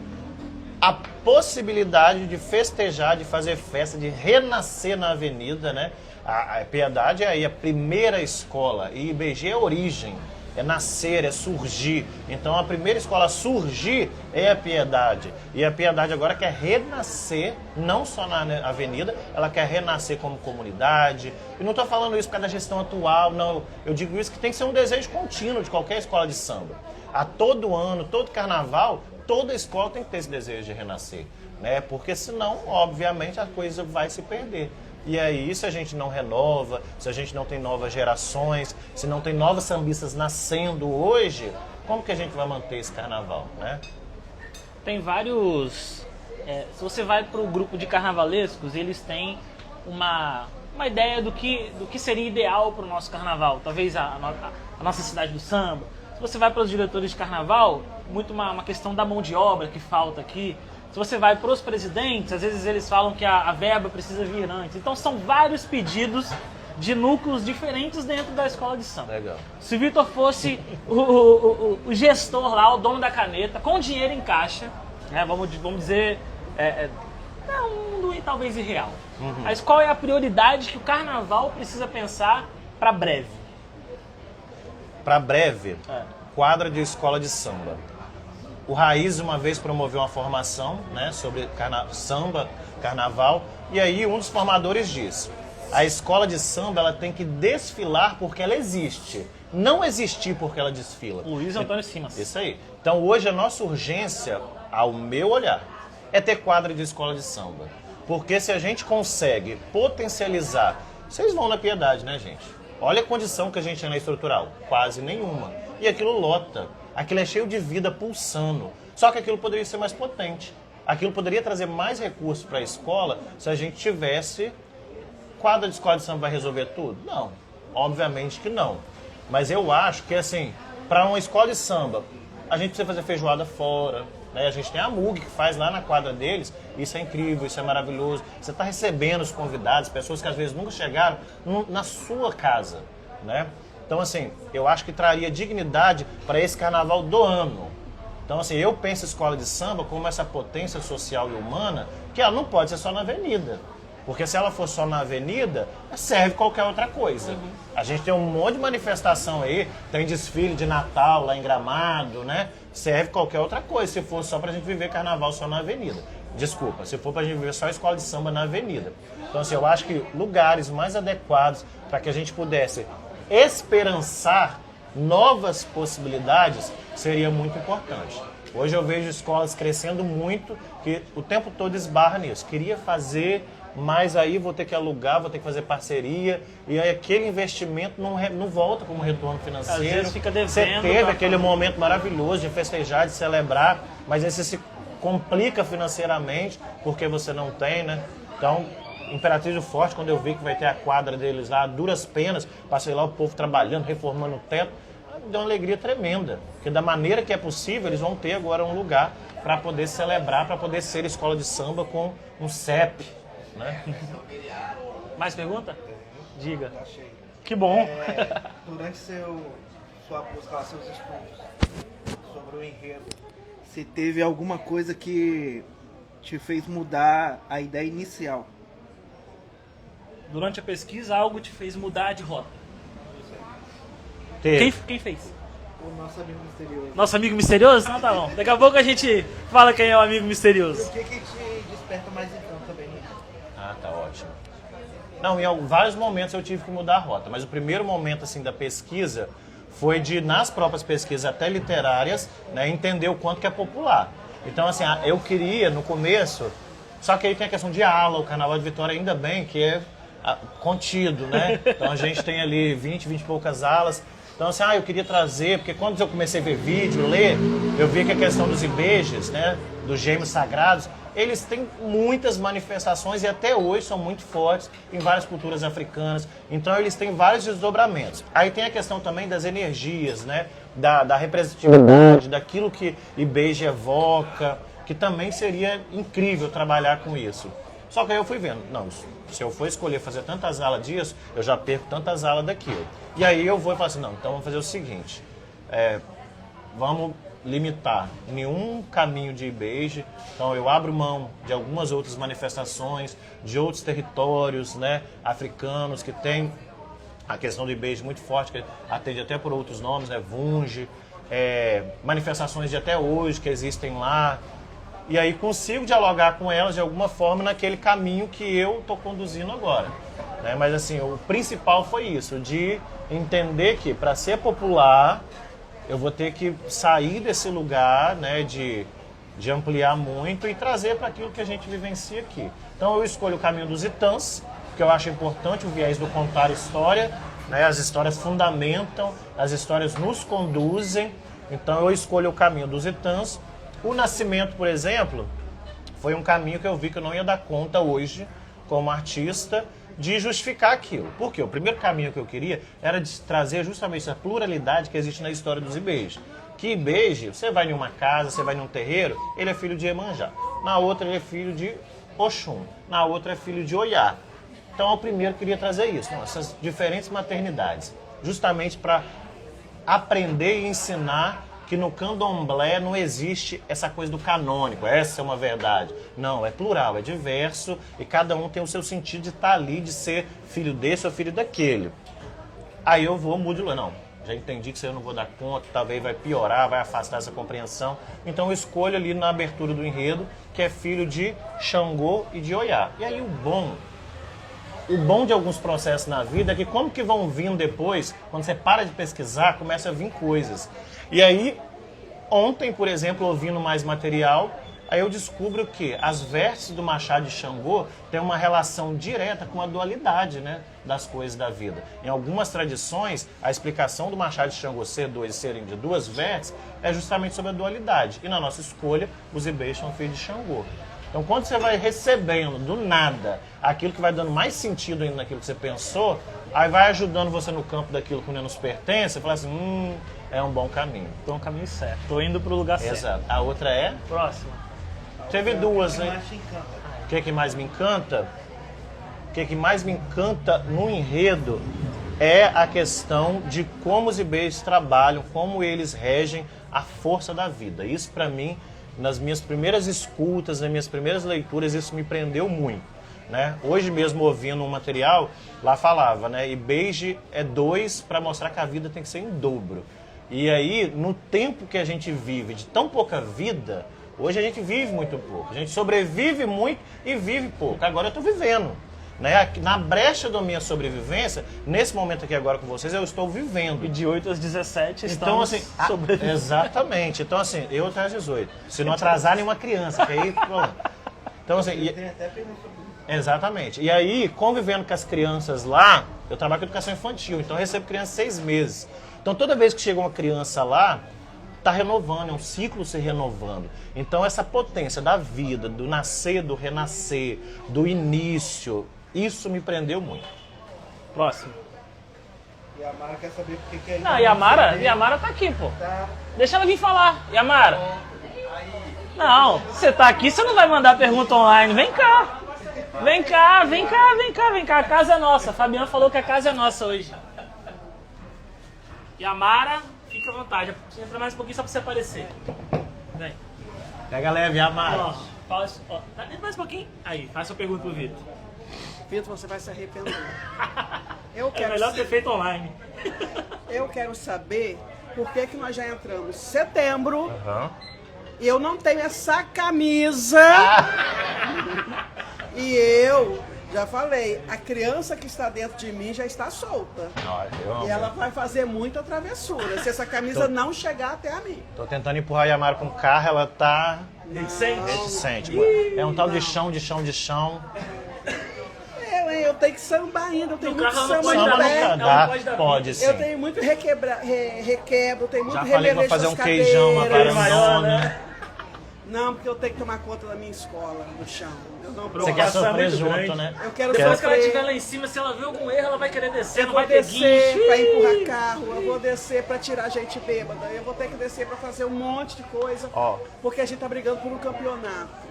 a possibilidade de festejar, de fazer festa, de renascer na avenida, né? A Piedade é aí a primeira escola e IBEGI é a origem. É nascer, é surgir. Então a primeira escola a surgir é a Piedade. E a Piedade agora quer renascer, não só na avenida, ela quer renascer como comunidade. E não estou falando isso por causa da gestão atual, não. Eu digo isso que tem que ser um desejo contínuo de qualquer escola de samba. A todo ano, todo carnaval, toda escola tem que ter esse desejo de renascer, né? Porque senão, obviamente, a coisa vai se perder. E aí, se a gente não renova, se a gente não tem novas gerações, se não tem novas sambistas nascendo hoje, como que a gente vai manter esse carnaval, né?
Tem vários... se você vai para o grupo de carnavalescos, eles têm uma ideia do que seria ideal para o nosso carnaval. Talvez a nossa cidade do samba. Se você vai para os diretores de carnaval, muito uma questão da mão de obra que falta aqui. Se você vai para os presidentes, às vezes eles falam que a verba precisa vir antes. Então são vários pedidos de núcleos diferentes dentro da escola de samba.
Legal.
Se o Vitor fosse o gestor lá, o dono da caneta, com dinheiro em caixa, né, vamos dizer, é um mundo talvez irreal. Mas qual é a prioridade que o carnaval precisa pensar para breve?
Para breve, quadra de escola de samba. O Raiz uma vez promoveu uma formação, né, sobre samba, carnaval, e aí um dos formadores disse: a escola de samba ela tem que desfilar porque ela existe, não existir porque ela desfila.
Luiz Antônio Simas.
Isso aí. Então hoje a nossa urgência, ao meu olhar, é ter quadra de escola de samba. Porque se a gente consegue potencializar... Vocês vão na Piedade, né, gente? Olha a condição que a gente tem na estrutural. Quase nenhuma. E aquilo lota. Aquilo é cheio de vida pulsando. Só que aquilo poderia ser mais potente. Aquilo poderia trazer mais recursos para a escola se a gente tivesse... Quadra de escola de samba vai resolver tudo? Não. Obviamente que não. Mas eu acho que, assim, para uma escola de samba, a gente precisa fazer feijoada fora, né? A gente tem a MUG que faz lá na quadra deles. Isso é incrível, isso é maravilhoso. Você está recebendo os convidados, pessoas que às vezes nunca chegaram na sua casa, né? Então, assim, eu acho que traria dignidade para esse carnaval do ano. Então, assim, eu penso a escola de samba como essa potência social e humana, que ela não pode ser só na avenida. Porque se ela for só na avenida, serve qualquer outra coisa. A gente tem um monte de manifestação aí, tem desfile de Natal lá em Gramado, né? Serve qualquer outra coisa, se for só pra gente viver carnaval só na avenida. Desculpa, se for pra gente viver só escola de samba na avenida. Então, assim, eu acho que lugares mais adequados para que a gente pudesse esperançar novas possibilidades seria muito importante. Hoje eu vejo escolas crescendo muito, que o tempo todo esbarra nisso. Queria fazer, mas aí vou ter que alugar, vou ter que fazer parceria, e aí aquele investimento não volta como retorno financeiro.
Às vezes fica devendo.
Você teve aquele momento maravilhoso de festejar, de celebrar, mas aí você se complica financeiramente porque você não tem, né? Então, Imperatriz do Forte, quando eu vi que vai ter a quadra deles lá, a duras penas, passei lá o povo trabalhando, reformando o teto, deu uma alegria tremenda. Porque da maneira que é possível, eles vão ter agora um lugar para poder celebrar, para poder ser escola de samba com um CEP, né?
Mais pergunta? Diga.
Achei.
Que bom.
Durante sua busca lá, seus estudos sobre o enredo, se teve alguma coisa que te fez mudar a ideia inicial?
Durante a pesquisa, algo te fez mudar de rota.
Teve.
Quem fez?
O nosso amigo misterioso.
Nosso amigo misterioso? Não, tá bom. Daqui a pouco a gente fala quem é o amigo
E
misterioso.
o que te desperta mais então também?
Ah, tá ótimo. Não, em vários momentos eu tive que mudar a rota, mas o primeiro momento assim da pesquisa foi de, nas próprias pesquisas até literárias, né, entender o quanto que é popular. Então, assim, eu queria, no começo, Só que aí tem a questão de ala, o Carnaval de Vitória ainda bem que é contido, né? Então a gente tem ali 20 e poucas alas. Então assim, eu queria trazer, porque quando eu comecei a ver vídeo, ler, eu vi que a questão dos ibejes, né? Dos gêmeos sagrados, eles têm muitas manifestações e até hoje são muito fortes em várias culturas africanas. Então eles têm vários desdobramentos. Aí tem a questão também das energias, né? Da representatividade, daquilo que Ibeje evoca, que também seria incrível trabalhar com isso. Só que aí eu fui vendo, não, se eu for escolher fazer tantas alas disso, eu já perco tantas alas daquilo. E aí eu vou e falo assim, não, então vamos fazer o seguinte, vamos limitar nenhum caminho de Ibeje, então eu abro mão de algumas outras manifestações, de outros territórios, né, africanos que tem a questão do Ibeje muito forte, que atende até por outros nomes, né, Vunge, manifestações de até hoje que existem lá, e aí consigo dialogar com elas de alguma forma naquele caminho que eu estou conduzindo agora. Né? Mas assim, o principal foi isso, de entender que para ser popular, eu vou ter que sair desse lugar, né, de ampliar muito e trazer para aquilo que a gente vivencia aqui. Então eu escolho o caminho dos Itãs, porque eu acho importante o viés do contar história, né? As histórias fundamentam, as histórias nos conduzem, então eu escolho o caminho dos Itãs. O Nascimento, por exemplo, foi um caminho que eu vi que eu não ia dar conta hoje, como artista, de justificar aquilo. Por quê? O primeiro caminho que eu queria era de trazer justamente essa pluralidade que existe na história dos Ibeje. Que Ibeje, você vai em uma casa, você vai num terreiro, ele é filho de Iemanjá. Na outra ele é filho de Oxum. Na outra é filho de Oyá. Então eu primeiro queria trazer isso, essas diferentes maternidades. Justamente para aprender e ensinar que no candomblé não existe essa coisa do canônico, essa é uma verdade. Não, é plural, é diverso e cada um tem o seu sentido de estar ali, de ser filho desse ou filho daquele. Aí eu vou, mudo, não, já entendi que isso eu não vou dar conta, talvez vai piorar, vai afastar essa compreensão. Então eu escolho ali na abertura do enredo, que é filho de Xangô e de Oyá. E aí o bom de alguns processos na vida é que como que vão vindo depois, quando você para de pesquisar, começa a vir coisas. E aí, ontem, por exemplo, ouvindo mais material, aí eu descubro que as vértices do Machado de Xangô têm uma relação direta com a dualidade, né, das coisas da vida. Em algumas tradições, a explicação do Machado de Xangô ser dois, serem de duas vértices, é justamente sobre a dualidade. E na nossa escolha, os Ibejes são filhos de Xangô. Então, quando você vai recebendo do nada aquilo que vai dando mais sentido ainda naquilo que você pensou, aí vai ajudando você no campo daquilo que não nos pertence, você fala assim, é um bom caminho.
Tô no caminho certo, tô indo pro lugar certo.
Exato. A outra é?
Próxima.
Teve duas, né?
O
que mais me encanta? O que mais me encanta no enredo é a questão de como os Ibejes trabalham, como eles regem a força da vida. Isso, para mim, nas minhas primeiras escutas, nas minhas primeiras leituras, isso me prendeu muito. Né? Hoje mesmo, ouvindo um material, lá falava, né? Ibeje é 2 para mostrar que a vida tem que ser em dobro. E aí, no tempo que a gente vive, de tão pouca vida, hoje a gente vive muito pouco. A gente sobrevive muito e vive pouco. Agora eu estou vivendo. Né? Na brecha da minha sobrevivência, nesse momento aqui agora com vocês, eu estou vivendo.
E de 8 às 17
então,
estamos
assim,
sobrevivendo.
Exatamente. Então, assim, eu até às 18. Se não atrasar nenhuma criança, que aí... Pronto. Então, assim...
Tem até pergunta sobre isso.
Exatamente. E aí, convivendo com as crianças lá, eu trabalho com educação infantil, então eu recebo criança 6 meses. Então, toda vez que chega uma criança lá, está renovando, é um ciclo se renovando. Então, essa potência da vida, do nascer, do renascer, do início... Isso me prendeu muito.
Próximo.
E a Mara quer saber por que é isso.
Não, Yamara tá aqui, pô.
Tá.
Deixa ela vir falar. Yamara. Não, você tá aqui, você não vai mandar pergunta online. Vem cá. Vem cá, vem cá, vem cá, vem cá. A casa é nossa. A Fabiana falou que a casa é nossa hoje. Yamara, fica à vontade. Entra mais um pouquinho só pra você aparecer. Vem.
Pega leve, Amara.
Ó, fala isso, ó. Entra mais um pouquinho. Aí, faz sua pergunta pro Vitor.
Vitor, você vai se arrepender.
É melhor ter feito online.
Eu quero saber por que nós já entramos em setembro
Uhum.
e eu não tenho essa camisa. E eu Já falei, a criança que está dentro de mim já está solta.
Eu amo.
E ela vai fazer muita travessura, se essa camisa não chegar até a mim.
Tô tentando empurrar a Yamara com o carro, ela tá
Reticente?
reticente. É um tal de chão, de chão, de chão.
Eu tenho que sambar ainda, eu tenho
No
muito
carro ela não
samba
pode
no
dar,
pé.
ela não
Dá,
pode dar
pode sim.
Eu tenho muito requebro, tenho muito
Já falei que vou
remeleixo
fazer
nas
um queijão, uma
cadeiras.
parandona.
Não, porque eu tenho que tomar conta da minha escola no chão. Eu não
Você
posso.
quer
Passar
sofrer
muito
junto,
grande.
né?
Eu quero
Depois que ela
sofrer.
estiver lá em cima, se ela ver algum erro, ela vai querer descer,
Eu
não
vou
vai ter
descer
guincho.
para empurrar carro, eu vou descer para tirar gente bêbada, eu vou ter que descer para fazer um monte de coisa,
Ó.
porque a gente tá brigando por um campeonato.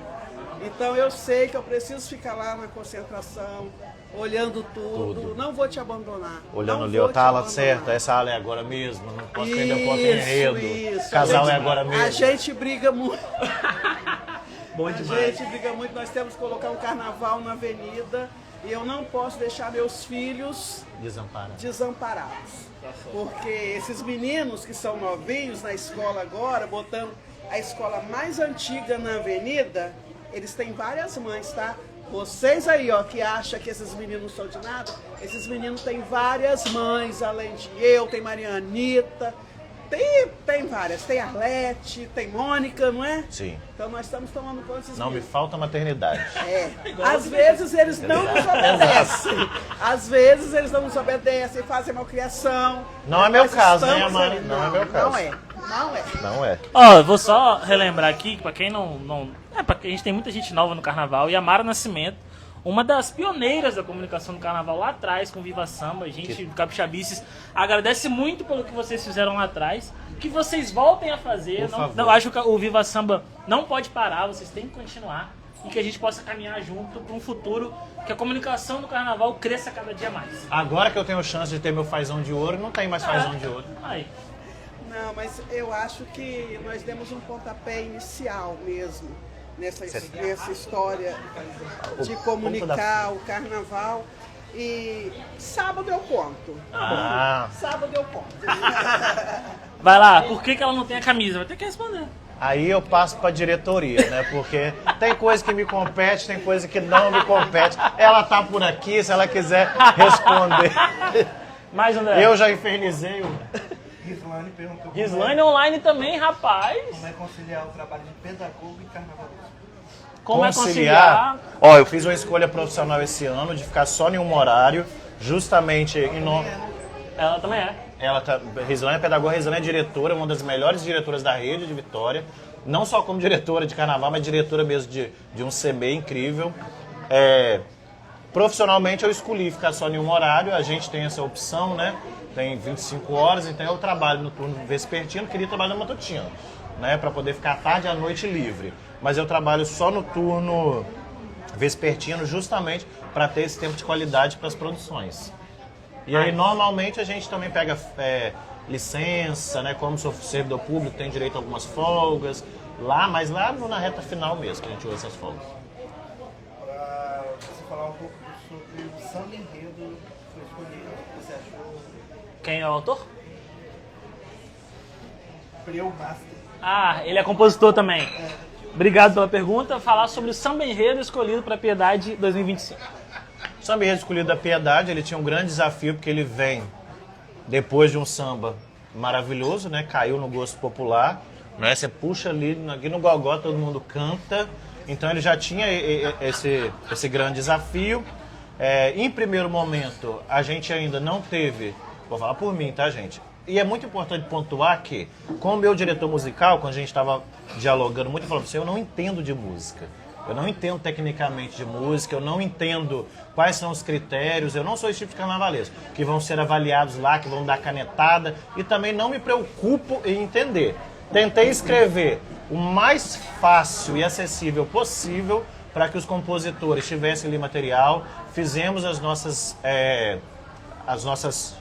Então eu sei que eu preciso ficar lá na concentração, olhando tudo. Não vou te abandonar.
Olhando
não
ali,
vou
ó,
te
tá a ala
abandonar.
certa, essa ala é agora mesmo, não posso perder o ponto enredo.
Isso.
Casal
A gente-
é agora mesmo.
A gente briga muito.
Bom
A
demais.
gente briga muito, nós temos que colocar um carnaval na avenida e eu não posso deixar meus filhos
Desampara.
desamparados. Porque esses meninos que são novinhos na escola agora, botando a escola mais antiga na avenida, eles têm várias mães, tá? Vocês aí, ó, que acham que esses meninos são de nada, esses meninos têm várias mães, além de eu, tem Marianita, tem várias, tem Arlete, tem Mônica, não é?
Sim.
Então nós estamos tomando conta desses
Não me
meninos.
falta maternidade.
É. Às vezes eles não nos obedecem. Às vezes eles não nos obedecem, fazem malcriação.
Não é meu
Nós
caso, hein,
estamos
Amanda?
ali.
Não é meu caso.
Não é. Não é.
Não é.
Ó, eu vou só relembrar aqui, pra quem não... porque a gente tem muita gente nova no carnaval. E a Mara Nascimento, uma das pioneiras da comunicação do carnaval lá atrás, com Viva Samba. A gente do Capixabices agradece muito pelo que vocês fizeram lá atrás. Que vocês voltem a fazer.
Por favor.
Não acho que o Viva Samba não pode parar, vocês têm que continuar. E que a gente possa caminhar junto para um futuro que a comunicação do carnaval cresça cada dia mais.
Agora que eu tenho chance de ter meu fazão de ouro, não tem mais fazão de ouro.
Aí.
Não, mas eu acho que nós demos um pontapé inicial mesmo nessa história de comunicar o carnaval. E sábado eu conto.
Ah,
Sábado eu conto.
Vai lá, por que ela não tem a camisa? Vai ter que responder.
aí eu passo pra diretoria, né? Porque tem coisa que me compete, tem coisa que não me compete. Ela tá por aqui, se ela quiser responder.
Mais, André.
Eu já infernizei o...
Gislane perguntou
Gislane online também, rapaz.
como é conciliar o trabalho de pedagogo e carnavalesco.
Como é conciliar?
Ó, eu fiz uma escolha profissional esse ano de ficar só em um horário, justamente em nome...
Ela também é.
Ela tá, Gislane é pedagoga, Gislane é diretora, uma das melhores diretoras da rede de Vitória. Não só como diretora de carnaval, mas diretora mesmo de um CB incrível. Profissionalmente eu escolhi ficar só em um horário, a gente tem essa opção, né? Tem 25 horas, então eu trabalho no turno vespertino, queria trabalhar no matutino, né? Para poder ficar à tarde e à noite livre. Mas eu trabalho só no turno vespertino justamente para ter esse tempo de qualidade para as produções. E aí, normalmente, a gente também pega licença, né? Como sou servidor público, tem direito a algumas folgas. Mas lá na reta final mesmo que a gente usa essas folgas.
Para você falar um pouco sobre o samba enredo que foi escolhido, o que você achou?
Quem é o autor?
Preu Master.
Ah, ele é compositor também. Obrigado pela pergunta. Falar sobre o samba enredo escolhido para Piedade 2025.
O samba enredo escolhido da Piedade, ele tinha um grande desafio, porque ele vem depois de um samba maravilhoso, né? Caiu no gosto popular, né? Você puxa ali, aqui no Gogó todo mundo canta, então ele já tinha esse grande desafio. Em primeiro momento, a gente ainda não teve, vou falar por mim, tá, gente? E é muito importante pontuar que, com o meu diretor musical, quando a gente estava dialogando muito, eu falava assim, eu não entendo de música. Eu não entendo tecnicamente de música, eu não entendo quais são os critérios, eu não sou esse tipo de carnavalesco, que vão ser avaliados lá, que vão dar canetada, e também não me preocupo em entender. Tentei escrever o mais fácil e acessível possível para que os compositores tivessem ali material, fizemos as nossas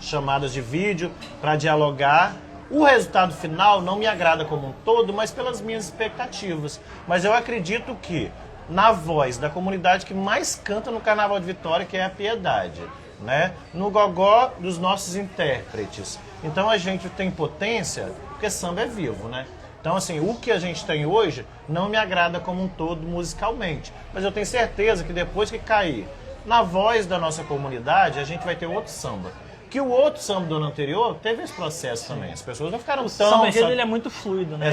chamadas de vídeo para dialogar. O resultado final não me agrada como um todo, mas pelas minhas expectativas. Mas eu acredito que na voz da comunidade que mais canta no Carnaval de Vitória, que é a Piedade, né? No gogó dos nossos intérpretes. Então a gente tem potência, porque samba é vivo, né? Então, assim, o que a gente tem hoje não me agrada como um todo musicalmente. Mas eu tenho certeza que depois que cair na voz da nossa comunidade, a gente vai ter outro samba. Que o outro samba do ano anterior teve esse processo também. As pessoas não ficaram
O
tão...
samba enredo ele é muito fluido, né?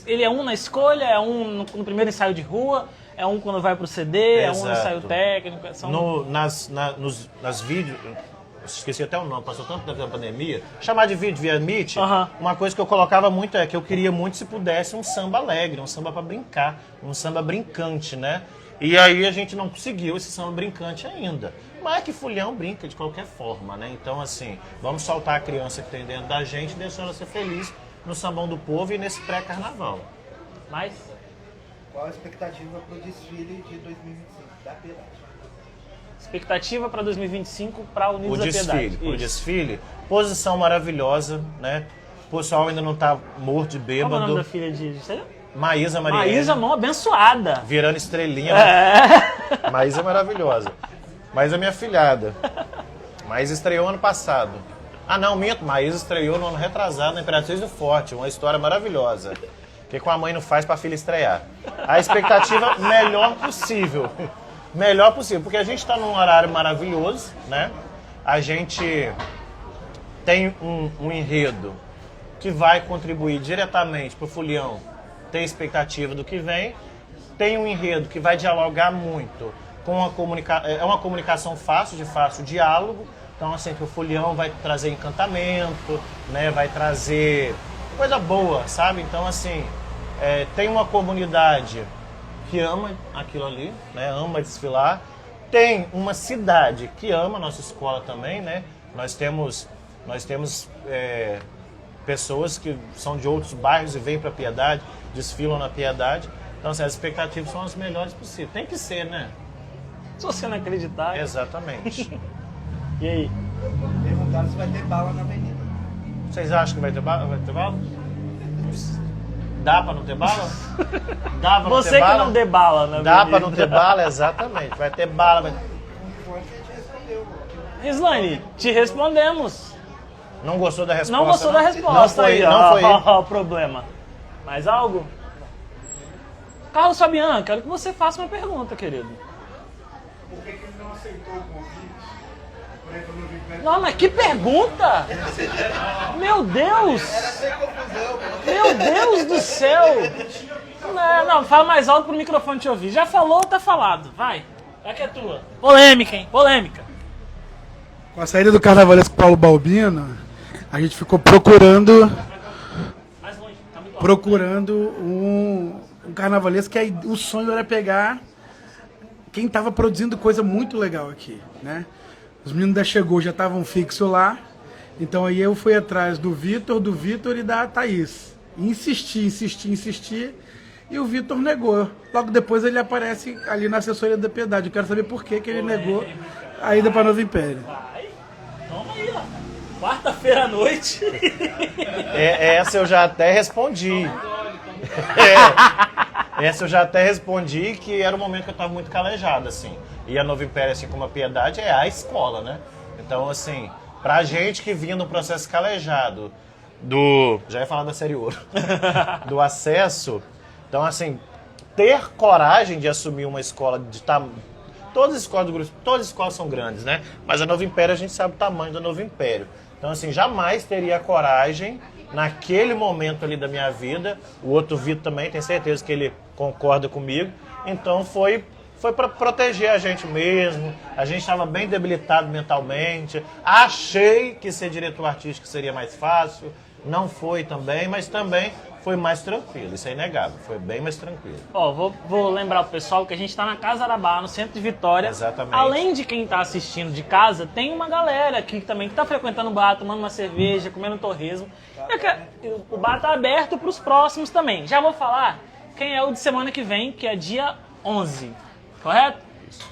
Ele é um na escolha, é um no primeiro ensaio de rua, é um quando vai pro CD, é um no ensaio técnico.
Nas vídeos... Esqueci até o nome, passou tanto tempo da pandemia. Chamar de vídeo via Meet, uma coisa que eu colocava muito é que eu queria muito, se pudesse, um samba alegre, um samba para brincar, um samba brincante, né? E aí a gente não conseguiu esse samba brincante ainda. Mas é que Fulião brinca de qualquer forma, né? Então, assim, vamos soltar a criança que tem dentro da gente e deixar ela ser feliz no Sambão do Povo e nesse pré-carnaval.
Mas...
Qual a expectativa para o desfile de 2025 da Piedade?
Expectativa para 2025 para Unidos da Piedade.
O desfile, posição maravilhosa, né? O pessoal ainda não tá morto de bêbado.
Qual é o nome da filha de você?
Maísa Mariane.
Maísa, mão abençoada.
Virando estrelinha, né? Maísa é maravilhosa. Maísa é minha filhada. Maísa estreou ano passado. Ah, não, minto. Maísa estreou no ano retrasado na Imperatriz do Forte. Uma história maravilhosa. Que com a mãe não faz pra filha estrear. A expectativa melhor possível. Melhor possível, porque a gente está num horário maravilhoso, né? A gente tem um enredo que vai contribuir diretamente para o Fulião ter expectativa do que vem. Tem um enredo que vai dialogar muito com é uma comunicação fácil, de fácil diálogo. Então, assim, que o Fulião vai trazer encantamento, né? Vai trazer coisa boa, sabe? Então, assim, tem uma comunidade que ama aquilo ali, né? Ama desfilar. Tem uma cidade que ama a nossa escola também, né? Nós temos pessoas que são de outros bairros e vêm para a Piedade, desfilam na Piedade. Então, assim, as expectativas são as melhores possíveis. Tem que ser, né?
Se você não acreditar...
Exatamente.
E aí?
Perguntaram se vai ter bala na avenida.
Vocês acham que vai ter bala? Dá pra não ter bala? Dá pra não ter bala? Você que não
dê bala, né?
Dá pra não ter bala, exatamente. Vai ter bala. Vai...
Islane, te respondemos.
Não gostou da resposta?
Não gostou da resposta.
Não foi.
O problema. Mais algo? Carlos Fabian, quero que você faça uma pergunta, querido.
Por que ele não aceitou o convite?
Não, mas que pergunta! Meu Deus! Meu Deus do céu! Não, fala mais alto pro microfone te ouvir. Já falou, tá falado. Vai. Já que é tua. Polêmica, hein? Polêmica.
Com a saída do carnavalesco Paulo Balbino, a gente ficou procurando um carnavalesco que o sonho era pegar quem estava produzindo coisa muito legal aqui, né? Os meninos da Chegou já estavam fixos lá, então aí eu fui atrás do Vitor e da Thaís. Insisti, e o Vitor negou. Logo depois ele aparece ali na assessoria da Piedade. Eu quero saber por que ele negou a ida para Novo Império.
Toma aí, ó. Quarta-feira à noite.
Essa eu já até respondi. Essa eu já até respondi que era o momento que eu estava muito calejado, assim. E a Novo Império, assim como a Piedade, é a escola, né? Então, assim, pra gente que vinha no processo calejado já ia falar da Série Ouro, do acesso, então, assim, ter coragem de assumir uma escola de tamanho... Todas as escolas do grupo, todas as escolas são grandes, né? Mas a Novo Império, a gente sabe o tamanho da Novo Império. Então, assim, jamais teria coragem, naquele momento ali da minha vida, o outro Vitor também, tenho certeza que ele concorda comigo, então foi para proteger a gente mesmo, a gente estava bem debilitado mentalmente, achei que ser diretor artístico seria mais fácil, não foi também, mas também foi mais tranquilo, isso é inegável, foi bem mais tranquilo.
Ó, vou lembrar pro pessoal que a gente tá na Casa Arabá, no centro de Vitória.
Exatamente.
Além de quem tá assistindo de casa, tem uma galera aqui também que tá frequentando o bar, tomando uma cerveja, comendo torresmo. O bar tá aberto pros próximos também. Já vou falar quem é o de semana que vem, que é dia 11, correto?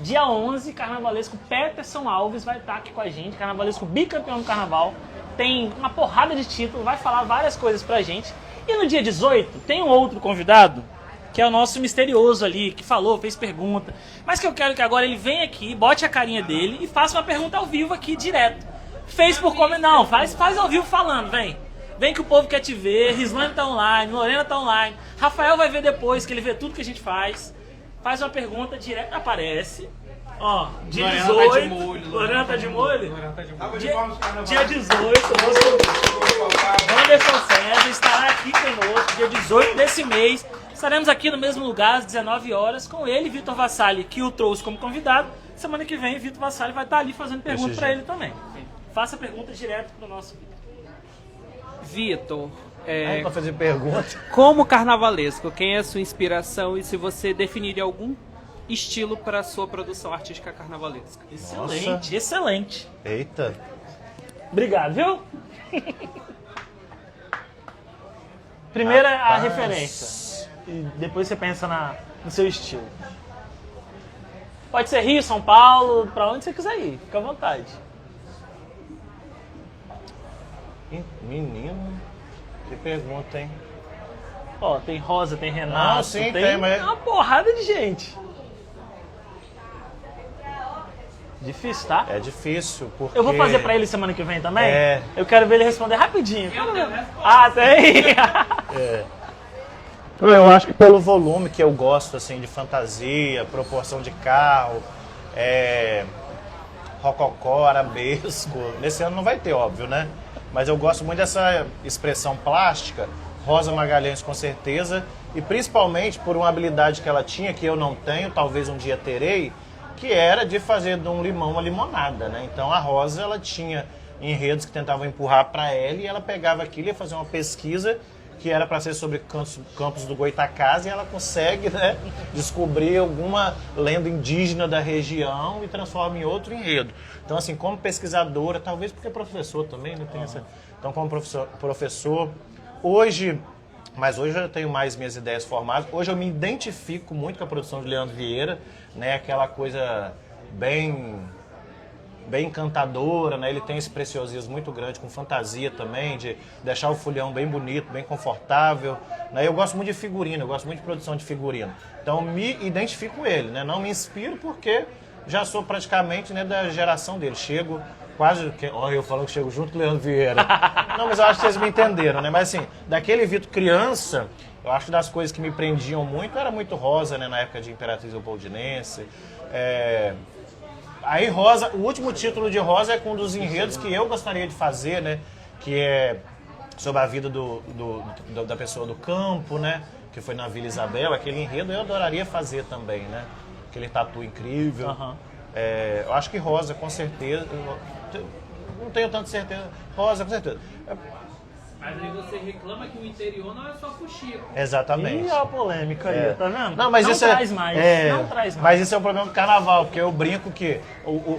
Dia 11, carnavalesco Peterson Alves vai estar aqui com a gente, carnavalesco bicampeão do carnaval, tem uma porrada de título, vai falar várias coisas pra gente. E no dia 18, tem um outro convidado, que é o nosso misterioso ali, que falou, fez pergunta, mas que eu quero que agora ele venha aqui, bote a carinha dele e faça uma pergunta ao vivo aqui, direto. Fez por como... Não, faz ao vivo falando, vem. Vem que o povo quer te ver, Rislane tá online, Lorena tá online, Rafael vai ver depois, que ele vê tudo que a gente faz. faz uma pergunta direta, aparece. Ó, dia
Lorena
18.
tá de molho.
Lorena tá de molho?
Lorena tá de molho.
Tava de
Dia,
forma de carnaval.
dia 18, nosso Anderson César estará aqui conosco, dia 18 desse mês. Estaremos aqui no mesmo lugar, às 19 horas, com ele, Vitor Vassalli, que o trouxe como convidado. Semana que vem, Vitor Vassalli vai estar ali fazendo pergunta para ele também. Faça pergunta direto para o nosso
Vitor,
Aí pra fazer pergunta.
como carnavalesco, quem é a sua inspiração e se você definiria algum estilo para a sua produção artística carnavalesca?
Excelente,
Nossa.
excelente.
Eita.
Obrigado, viu? Primeira a
Rapaz.
referência. E depois você pensa no seu estilo. Pode ser Rio, São Paulo, pra onde você quiser ir. Fica à vontade.
Menino, que pergunta, hein?
Ó, tem Rosa, tem Renato,
Não, sim, tem, mas-
uma porrada de gente. Difícil, tá?
É difícil, porque...
Eu vou fazer pra ele semana que vem também?
É.
Eu quero ver ele responder rapidinho. Ah, tem?
Eu acho que pelo volume que eu gosto, assim, de fantasia, proporção de carro, rococó, arabesco. Nesse ano não vai ter, óbvio, né? Mas eu gosto muito dessa expressão plástica, Rosa Magalhães com certeza, e principalmente por uma habilidade que ela tinha, que eu não tenho, talvez um dia terei, que era de fazer de um limão uma limonada, né? Então a Rosa, ela tinha enredos que tentavam empurrar para ela e ela pegava aquilo e ia fazer uma pesquisa que era para ser sobre campos do Goitacazes e ela consegue, né, descobrir alguma lenda indígena da região e transforma em outro enredo. Então, assim, como pesquisadora, talvez porque é professor também, né, tem essa... Então, como professor, hoje eu já tenho mais minhas ideias formadas. Hoje eu me identifico muito com a produção de Leandro Vieira, né, aquela coisa bem encantadora, né? Ele tem esse preciosismo muito grande, com fantasia também, de deixar o folião bem bonito, bem confortável. Né? Eu gosto muito de figurino, eu gosto muito de produção de figurino. Então me identifico com ele, né? Não me inspiro porque já sou praticamente, né, da geração dele. Chego quase... Olha, eu falando que chego junto com o Leandro Vieira. Não, mas eu acho que vocês me entenderam, né? Mas assim, daquele Vitor criança, eu acho que das coisas que me prendiam muito, era muito Rosa, né? Na época de Imperatriz Leopoldinense. Aí Rosa, o último título de Rosa é com um dos enredos que eu gostaria de fazer, né? Que é sobre a vida da pessoa do campo, né? Que foi na Vila Isabel. Aquele enredo eu adoraria fazer também, né? Aquele tatu incrível.
Uhum.
Eu acho que Rosa, com certeza. Não tenho tanta certeza. Rosa, com certeza.
Mas aí você reclama que o interior não é só fuxico.
Exatamente.
Ih, ó a polêmica aí, tá vendo?
Não, mas isso
traz mais, não traz mais.
Mas isso é um problema do carnaval, porque eu brinco que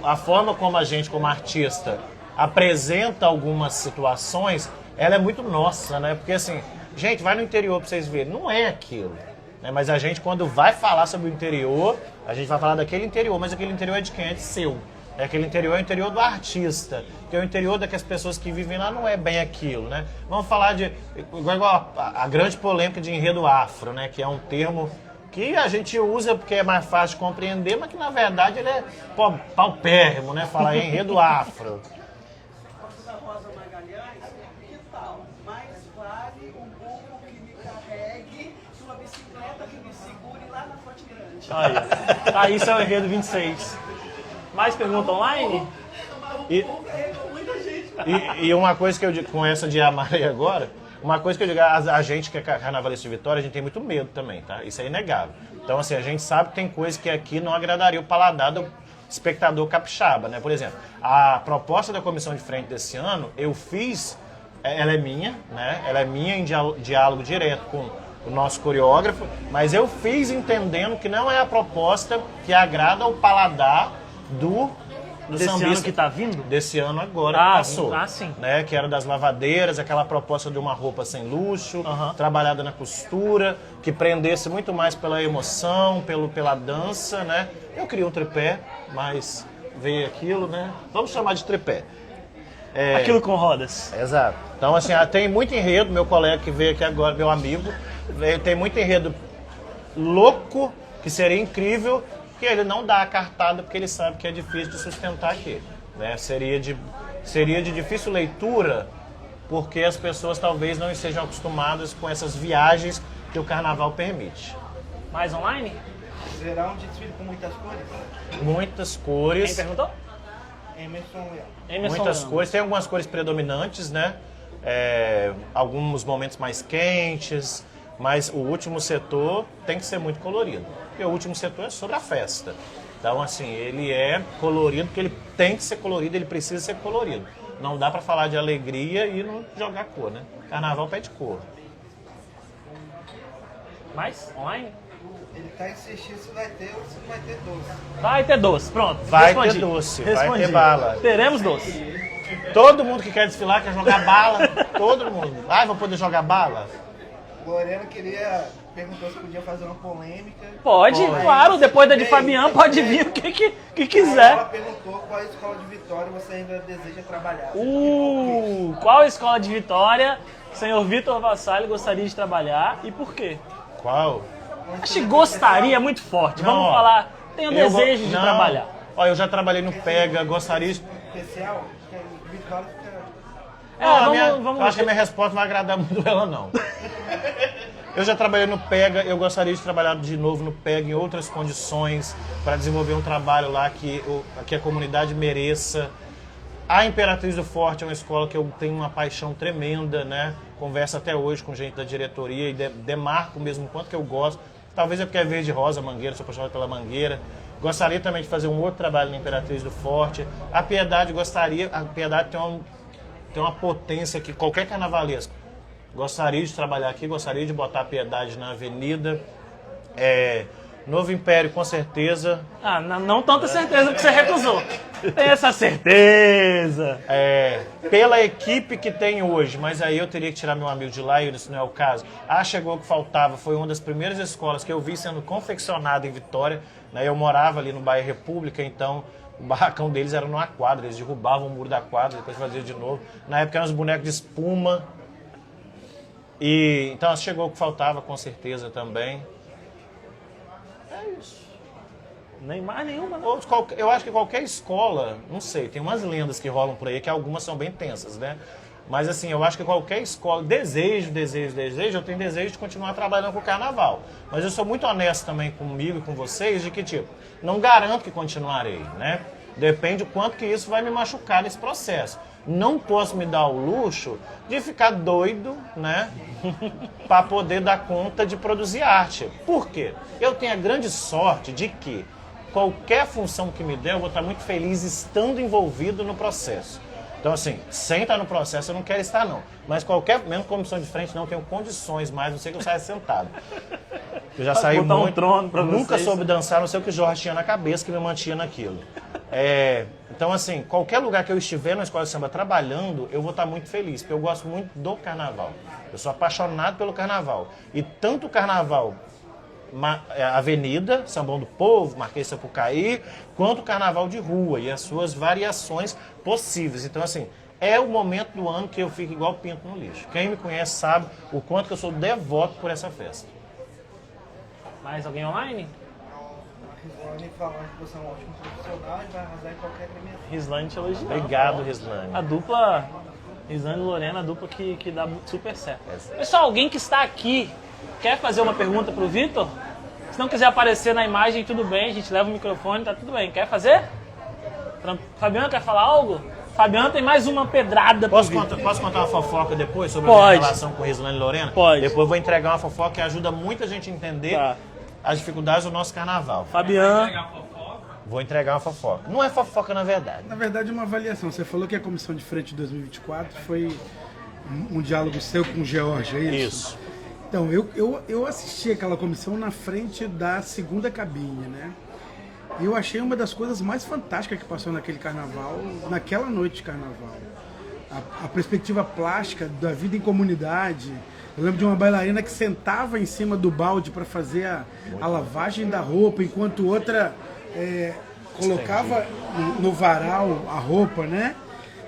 a forma como a gente, como artista, apresenta algumas situações, ela é muito nossa, né? Porque assim, gente, vai no interior pra vocês verem, não é aquilo. Né? Mas a gente, quando vai falar sobre o interior, a gente vai falar daquele interior, mas aquele interior é de quem? É de seu. Aquele interior é o interior do artista, que é o interior daquelas pessoas que vivem lá, não é bem aquilo, né? Vamos falar de, igual a grande polêmica de enredo afro, né? Que é um termo que a gente usa porque é mais fácil de compreender, mas que na verdade ele é paupérrimo, né? Falar em enredo afro.
Da Rosa Magalhães, que tal? Mais vale um burro que me carregue que uma bicicleta que me segure lá na Fonte Grande.
Aí, tá, isso é o enredo 26. Mais pergunta online?
E uma coisa que eu digo, com essa de Amarei agora, uma coisa que eu digo, a gente que é carnavalista de Vitória, a gente tem muito medo também, tá? Isso é inegável. Então, assim, a gente sabe que tem coisas que aqui não agradaria o paladar do espectador capixaba, né? Por exemplo, a proposta da comissão de frente desse ano, eu fiz, ela é minha, né? Ela é minha em diálogo direto com o nosso coreógrafo, mas eu fiz entendendo que não é a proposta que agrada ao paladar do
Desse
sambista
ano que tá vindo?
desse ano agora
Ah,
que passou.
sim.
Né? Que era das lavadeiras, aquela proposta de uma roupa sem luxo, trabalhada na costura, que prendesse muito mais pela emoção, pela dança, né? Eu queria um tripé, mas veio aquilo, né? Vamos chamar de tripé.
Aquilo com rodas.
Exato. Então, assim, tem muito enredo, meu colega que veio aqui agora, meu amigo, tem muito enredo louco, que seria incrível, que ele não dá a cartada porque ele sabe que é difícil de sustentar aqui. Né? Seria de difícil leitura, porque as pessoas talvez não estejam acostumadas com essas viagens que o carnaval permite.
Mais online?
Será um desfile com muitas cores?
Muitas
Quem
cores.
perguntou?
Emerson Leão.
Emerson
Muitas
Leandro.
cores. Tem algumas cores predominantes, né? Alguns momentos mais quentes, mas o último setor tem que ser muito colorido. Porque o último setor é sobre a festa. Então, assim, ele é colorido porque ele tem que ser colorido, ele precisa ser colorido. Não dá pra falar de alegria e não jogar cor, né? Carnaval pede cor.
Mais? Online?
Ele tá insistindo se vai ter ou se não vai ter doce.
Vai ter doce, pronto.
Vai
respondi.
ter doce, vai
Respondi.
ter bala.
Teremos doce.
Todo mundo que quer desfilar quer jogar bala. Todo mundo. Ai, vou poder jogar bala?
Lorena perguntou se podia fazer uma polêmica.
Pode,
Pode.
claro. Depois da de Fabiano, pode vir o que
Ela
quiser.
perguntou qual escola de Vitória você ainda deseja trabalhar.
Qual escola de Vitória o senhor Vitor Vassalli gostaria de trabalhar e por quê?
Qual?
Acho que gostaria é muito forte.
Não,
Vamos
ó,
falar, tenho
Eu
desejo de
não.
trabalhar.
Ó, eu já trabalhei no PEGA, gostaria de...
Especial, que Vitória fica...
Vamos
eu acho que a minha resposta vai agradar muito ela, não. Eu já trabalhei no PEGA, eu gostaria de trabalhar de novo no PEGA em outras condições, para desenvolver um trabalho lá que a comunidade mereça. A Imperatriz do Forte é uma escola que eu tenho uma paixão tremenda, né? Converso até hoje com gente da diretoria e demarco mesmo o quanto que eu gosto. Talvez é porque é verde rosa, Mangueira, sou apaixonado pela Mangueira. Gostaria também de fazer um outro trabalho na Imperatriz do Forte. A Piedade tem uma potência que qualquer carnavalesco gostaria de trabalhar aqui, gostaria de botar a Piedade na avenida. Novo Império, com certeza.
Não tanta certeza que você recusou. Tem essa certeza.
Pela equipe que tem hoje, mas aí eu teria que tirar meu amigo de lá e isso não é o caso. Chegou o que faltava, foi uma das primeiras escolas que eu vi sendo confeccionada em Vitória, né? Eu morava ali no bairro República, então o barracão deles era numa quadra, eles derrubavam o muro da quadra, depois faziam de novo. Na época eram os bonecos de espuma. Então chegou o que faltava, com certeza também.
Nem mais nenhuma, né?
Eu acho que qualquer escola, não sei, tem umas lendas que rolam por aí, que algumas são bem tensas, né? Mas assim, eu acho que qualquer escola, eu tenho desejo de continuar trabalhando com o carnaval. Mas eu sou muito honesto também comigo e com vocês, de que tipo, não garanto que continuarei, né? Depende do quanto que isso vai me machucar nesse processo. Não posso me dar o luxo de ficar doido, né? Para poder dar conta de produzir arte. Por quê? Eu tenho a grande sorte de que qualquer função que me der, eu vou estar muito feliz estando envolvido no processo. Então, assim, sem estar no processo, eu não quero estar, não. Mas mesmo comissão de frente, não tenho condições mais, não sei que eu saia sentado. Eu já saí
botar
muito,
um trono pra
nunca
vocês.
soube dançar, não sei o que o Jorge tinha na cabeça que me mantinha naquilo. Então, assim, qualquer lugar que eu estiver na escola de samba trabalhando, eu vou estar muito feliz, porque eu gosto muito do carnaval. Eu sou apaixonado pelo carnaval. E tanto o carnaval Avenida, Sambão do Povo, Marquês de Sapucaí, quanto o carnaval de rua e as suas variações possíveis. Então, assim, é o momento do ano que eu fico igual pinto no lixo. Quem me conhece sabe o quanto que eu sou devoto por essa festa.
Mais alguém online?
Rislane falando que você é um ótimo profissional e vai arrasar em qualquer premiação.
Rislane te elogiando.
Obrigado, Rislane.
A dupla Rislane e Lorena, a dupla que dá super certo. Pessoal, alguém que está aqui quer fazer uma pergunta pro Vitor? Se não quiser aparecer na imagem, tudo bem, a gente leva o microfone, tá tudo bem. Quer fazer? Fabiano quer falar algo? Fabiano tem mais uma pedrada pro Vitor.
Posso contar uma fofoca depois sobre a
Pode.
minha relação com Rislane e Lorena?
Pode.
Depois eu vou entregar uma fofoca que ajuda muita gente a entender
Tá.
as dificuldades do nosso carnaval.
Fabiano.
Vou entregar uma fofoca. Não é fofoca, na verdade.
Na verdade, uma avaliação. Você falou que a comissão de frente de 2024 foi um diálogo seu com o George, é isso?
Isso.
Então, eu assisti aquela comissão na frente da segunda cabine, né? E eu achei uma das coisas mais fantásticas que passou naquele carnaval, naquela noite de carnaval. A perspectiva plástica da vida em comunidade. Eu lembro de uma bailarina que sentava em cima do balde para fazer a lavagem da roupa, enquanto outra colocava no varal a roupa, né?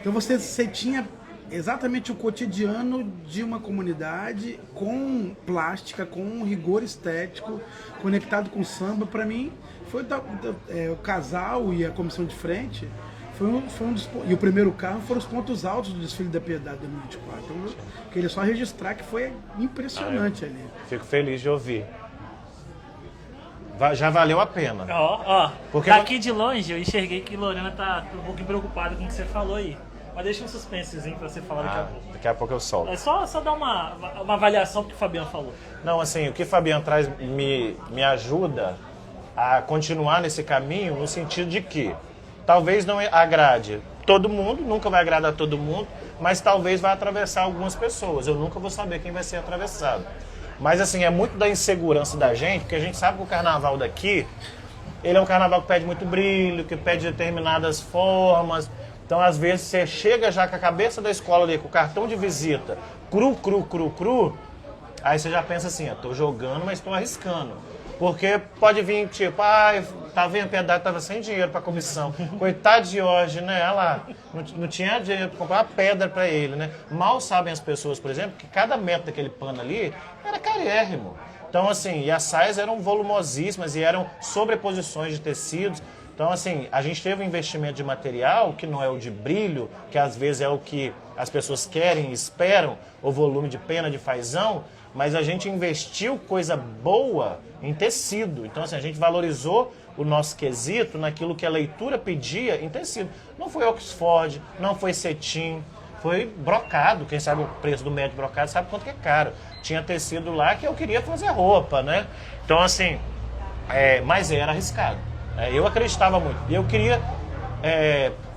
Então você tinha exatamente o cotidiano de uma comunidade com plástica, com rigor estético, conectado com samba. Para mim, foi o casal e a comissão de frente, e o primeiro carro foram os pontos altos do desfile da Piedade de 2024. Então, eu queria só registrar que foi impressionante ali.
Fico feliz de ouvir. já valeu a pena.
Ó,
Porque
daqui de longe eu enxerguei que Lorena tá um pouquinho preocupada com o que você falou aí. Mas deixa um suspensezinho pra você falar daqui a pouco.
Daqui a pouco eu solto.
É só dar uma avaliação do que o Fabiano falou.
Não, assim, o que o Fabiano traz me ajuda a continuar nesse caminho no sentido de que talvez não agrade todo mundo, nunca vai agradar todo mundo, mas talvez vai atravessar algumas pessoas. Eu nunca vou saber quem vai ser atravessado. Mas assim, é muito da insegurança da gente, porque a gente sabe que o carnaval daqui, ele é um carnaval que pede muito brilho, que pede determinadas formas. Então, às vezes, você chega já com a cabeça da escola ali, com o cartão de visita, cru, aí você já pensa assim, tô jogando, mas tô arriscando. Porque pode vir, tipo, tá vendo, a Piedade tava sem dinheiro pra comissão. Coitado de Jorge, né? Olha lá, não tinha dinheiro pra comprar uma pedra pra ele, né? Mal sabem as pessoas, por exemplo, que cada metro daquele pano ali era carérrimo. Então, assim, e as saias eram volumosíssimas e eram sobreposições de tecidos. Então, assim, a gente teve um investimento de material que não é o de brilho, que às vezes é o que as pessoas querem e esperam, o volume de pena de fazão, mas a gente investiu coisa boa em tecido. Então, assim, a gente valorizou o nosso quesito naquilo que a leitura pedia em tecido. Não foi Oxford, não foi cetim, foi brocado. Quem sabe o preço do médio brocado sabe quanto que é caro. Tinha tecido lá que eu queria fazer roupa, né? Então, assim, mas era arriscado. Eu acreditava muito. E eu queria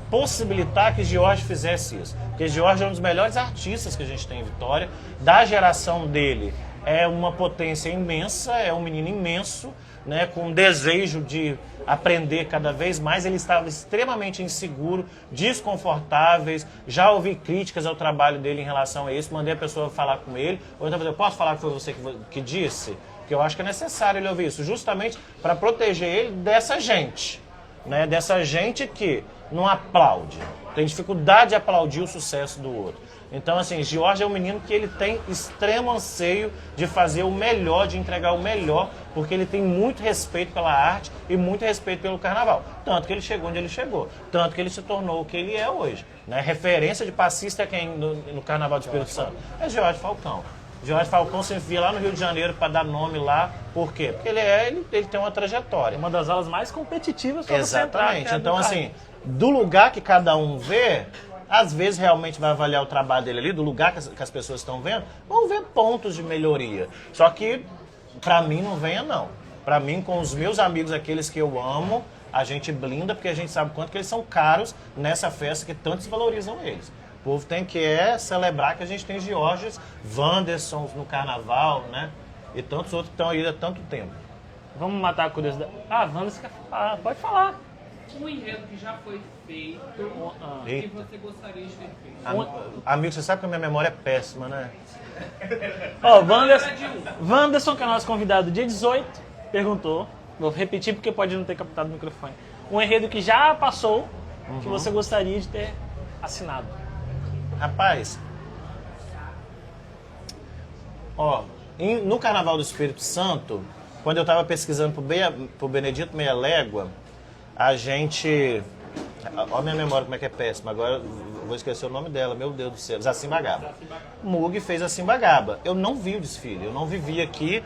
possibilitar que Jorge fizesse isso. Porque Jorge é um dos melhores artistas que a gente tem em Vitória. Da geração dele, é uma potência imensa, é um menino imenso, né, com um desejo de aprender cada vez mais. Ele estava extremamente inseguro, desconfortáveis. Já ouvi críticas ao trabalho dele em relação a isso. Mandei a pessoa falar com ele. Ou então, eu posso falar que foi você que disse? Porque eu acho que é necessário ele ouvir isso, justamente para proteger ele dessa gente, né? Dessa gente que não aplaude, tem dificuldade de aplaudir o sucesso do outro. Então, assim, Jorge é um menino que ele tem extremo anseio de fazer o melhor, de entregar o melhor, porque ele tem muito respeito pela arte e muito respeito pelo carnaval. Tanto que ele chegou onde ele chegou, tanto que ele se tornou o que ele é hoje, né? Referência de passista é quem no Carnaval do Espírito Santo? É Jorge Falcão. Jorge Falcão se enfia lá no Rio de Janeiro para dar nome lá. Por quê? Porque ele tem uma trajetória.
Uma das aulas mais competitivas para você entrar.
Exatamente. Então, assim, do lugar que cada um vê, às vezes realmente vai avaliar o trabalho dele ali, do lugar que as pessoas estão vendo, vão ver pontos de melhoria. Só que, para mim, não venha não. Para mim, com os meus amigos, aqueles que eu amo, a gente blinda, porque a gente sabe quanto que eles são caros nessa festa que tantos valorizam eles. O povo tem que celebrar que a gente tem Georges, Wandersons no carnaval, né? E tantos outros que estão aí há tanto tempo.
Vamos matar a curiosidade. Wanderson quer falar. Pode falar.
Um enredo que já foi feito que
Eita.
você gostaria de ter feito.
Amigo, você sabe que a minha memória é péssima, né?
Wanderson, que é nosso convidado dia 18, perguntou. Vou repetir porque pode não ter captado o microfone. Um enredo que já passou, que você gostaria de ter assinado.
Rapaz, no Carnaval do Espírito Santo, quando eu estava pesquisando pro Benedito Meia Légua, a gente... Olha a minha memória como é que é péssima, agora eu vou esquecer o nome dela, meu Deus do céu, Zacimbagaba. Mug fez a Cimbagaba. Eu não vi o desfile, eu não vivi aqui,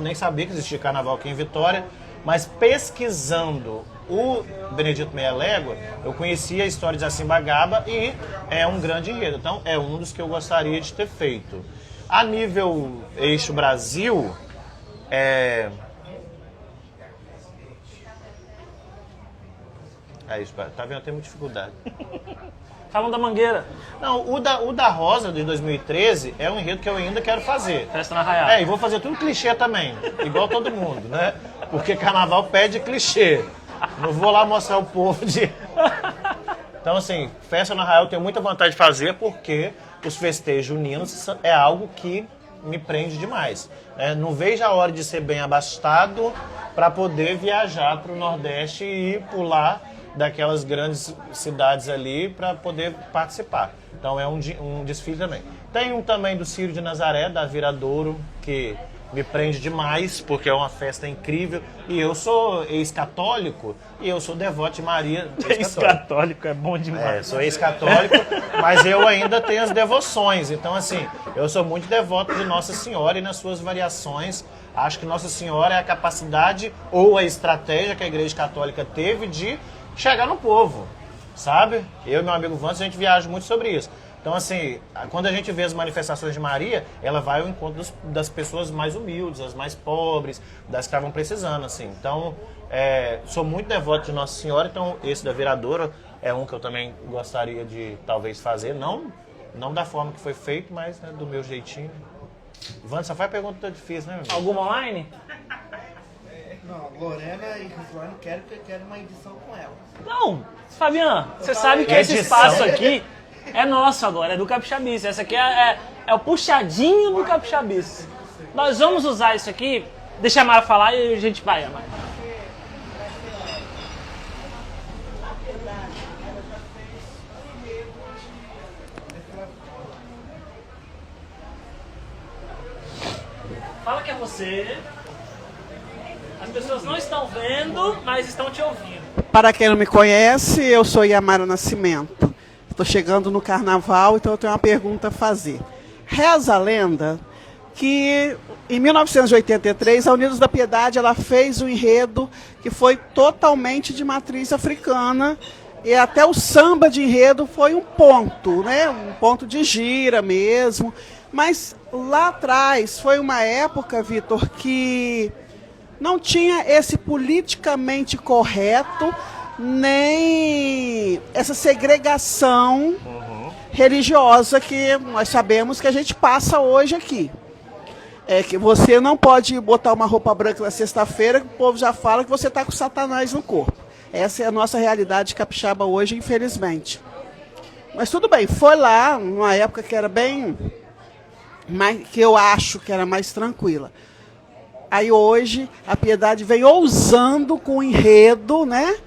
nem sabia que existia carnaval aqui em Vitória, mas pesquisando o Benedito Meia Légua, eu conhecia a história de Zacimbagaba e é um grande enredo. Então, é um dos que eu gostaria de ter feito. A nível eixo Brasil, isso, tá vendo? Eu tenho muita dificuldade.
Falam da Mangueira.
Não, o da Rosa, de 2013, é um enredo que eu ainda quero fazer.
Festa na Arraial.
E vou fazer tudo clichê também, igual todo mundo, né? Porque carnaval pede clichê. Não vou lá mostrar o povo de... Então, assim, festa na Arraial eu tenho muita vontade de fazer porque os festejos juninos é algo que me prende demais. Não vejo a hora de ser bem abastado para poder viajar para o Nordeste e pular daquelas grandes cidades ali para poder participar. Então é um desfile também. Tem um também do Círio de Nazaré, da Viradouro, que me prende demais, porque é uma festa incrível. E eu sou ex-católico e eu sou devoto de Maria.
Ex-católico é bom demais.
Sou ex-católico, mas eu ainda tenho as devoções. Então, assim, eu sou muito devoto de Nossa Senhora e nas suas variações Acho que Nossa Senhora é a capacidade ou a estratégia que a Igreja Católica teve de chegar no povo, sabe? Eu e meu amigo Vantos, a gente viaja muito sobre isso. Então, assim, quando a gente vê as manifestações de Maria, ela vai ao encontro das pessoas mais humildes, as mais pobres, das que estavam precisando, assim. Então, sou muito devoto de Nossa Senhora, então esse da Viradouro é um que eu também gostaria de, talvez, fazer. Não da forma que foi feito, mas né, do meu jeitinho. Vantos, só faz pergunta difícil, né, meu amigo?
Alguma online?
Não, Lorena e Gislaine querem uma edição com ela.
Não, Fabiano, você sabe que esse espaço aqui é nosso agora, é do Capixabice. Essa aqui é o puxadinho do Capixabice. Nós vamos usar isso aqui, deixa a Mara falar e a gente vai, Mara. Fala que é você. As pessoas não estão vendo, mas estão te ouvindo.
Para quem não me conhece, eu sou Yamara Nascimento. Estou chegando no carnaval, então eu tenho uma pergunta a fazer. Reza a lenda que em 1983 a Unidos da Piedade ela fez um enredo que foi totalmente de matriz africana e até o samba de enredo foi um ponto, né? Um ponto de gira mesmo. Mas lá atrás foi uma época, Vitor, que não tinha esse politicamente correto, nem essa segregação religiosa que nós sabemos que a gente passa hoje aqui. É que você não pode botar uma roupa branca na sexta-feira, que o povo já fala que você está com Satanás no corpo. Essa é a nossa realidade capixaba hoje, infelizmente. Mas tudo bem, foi lá, numa época que era bem... que eu acho que era mais tranquila. Aí hoje a Piedade vem ousando com um enredo, né?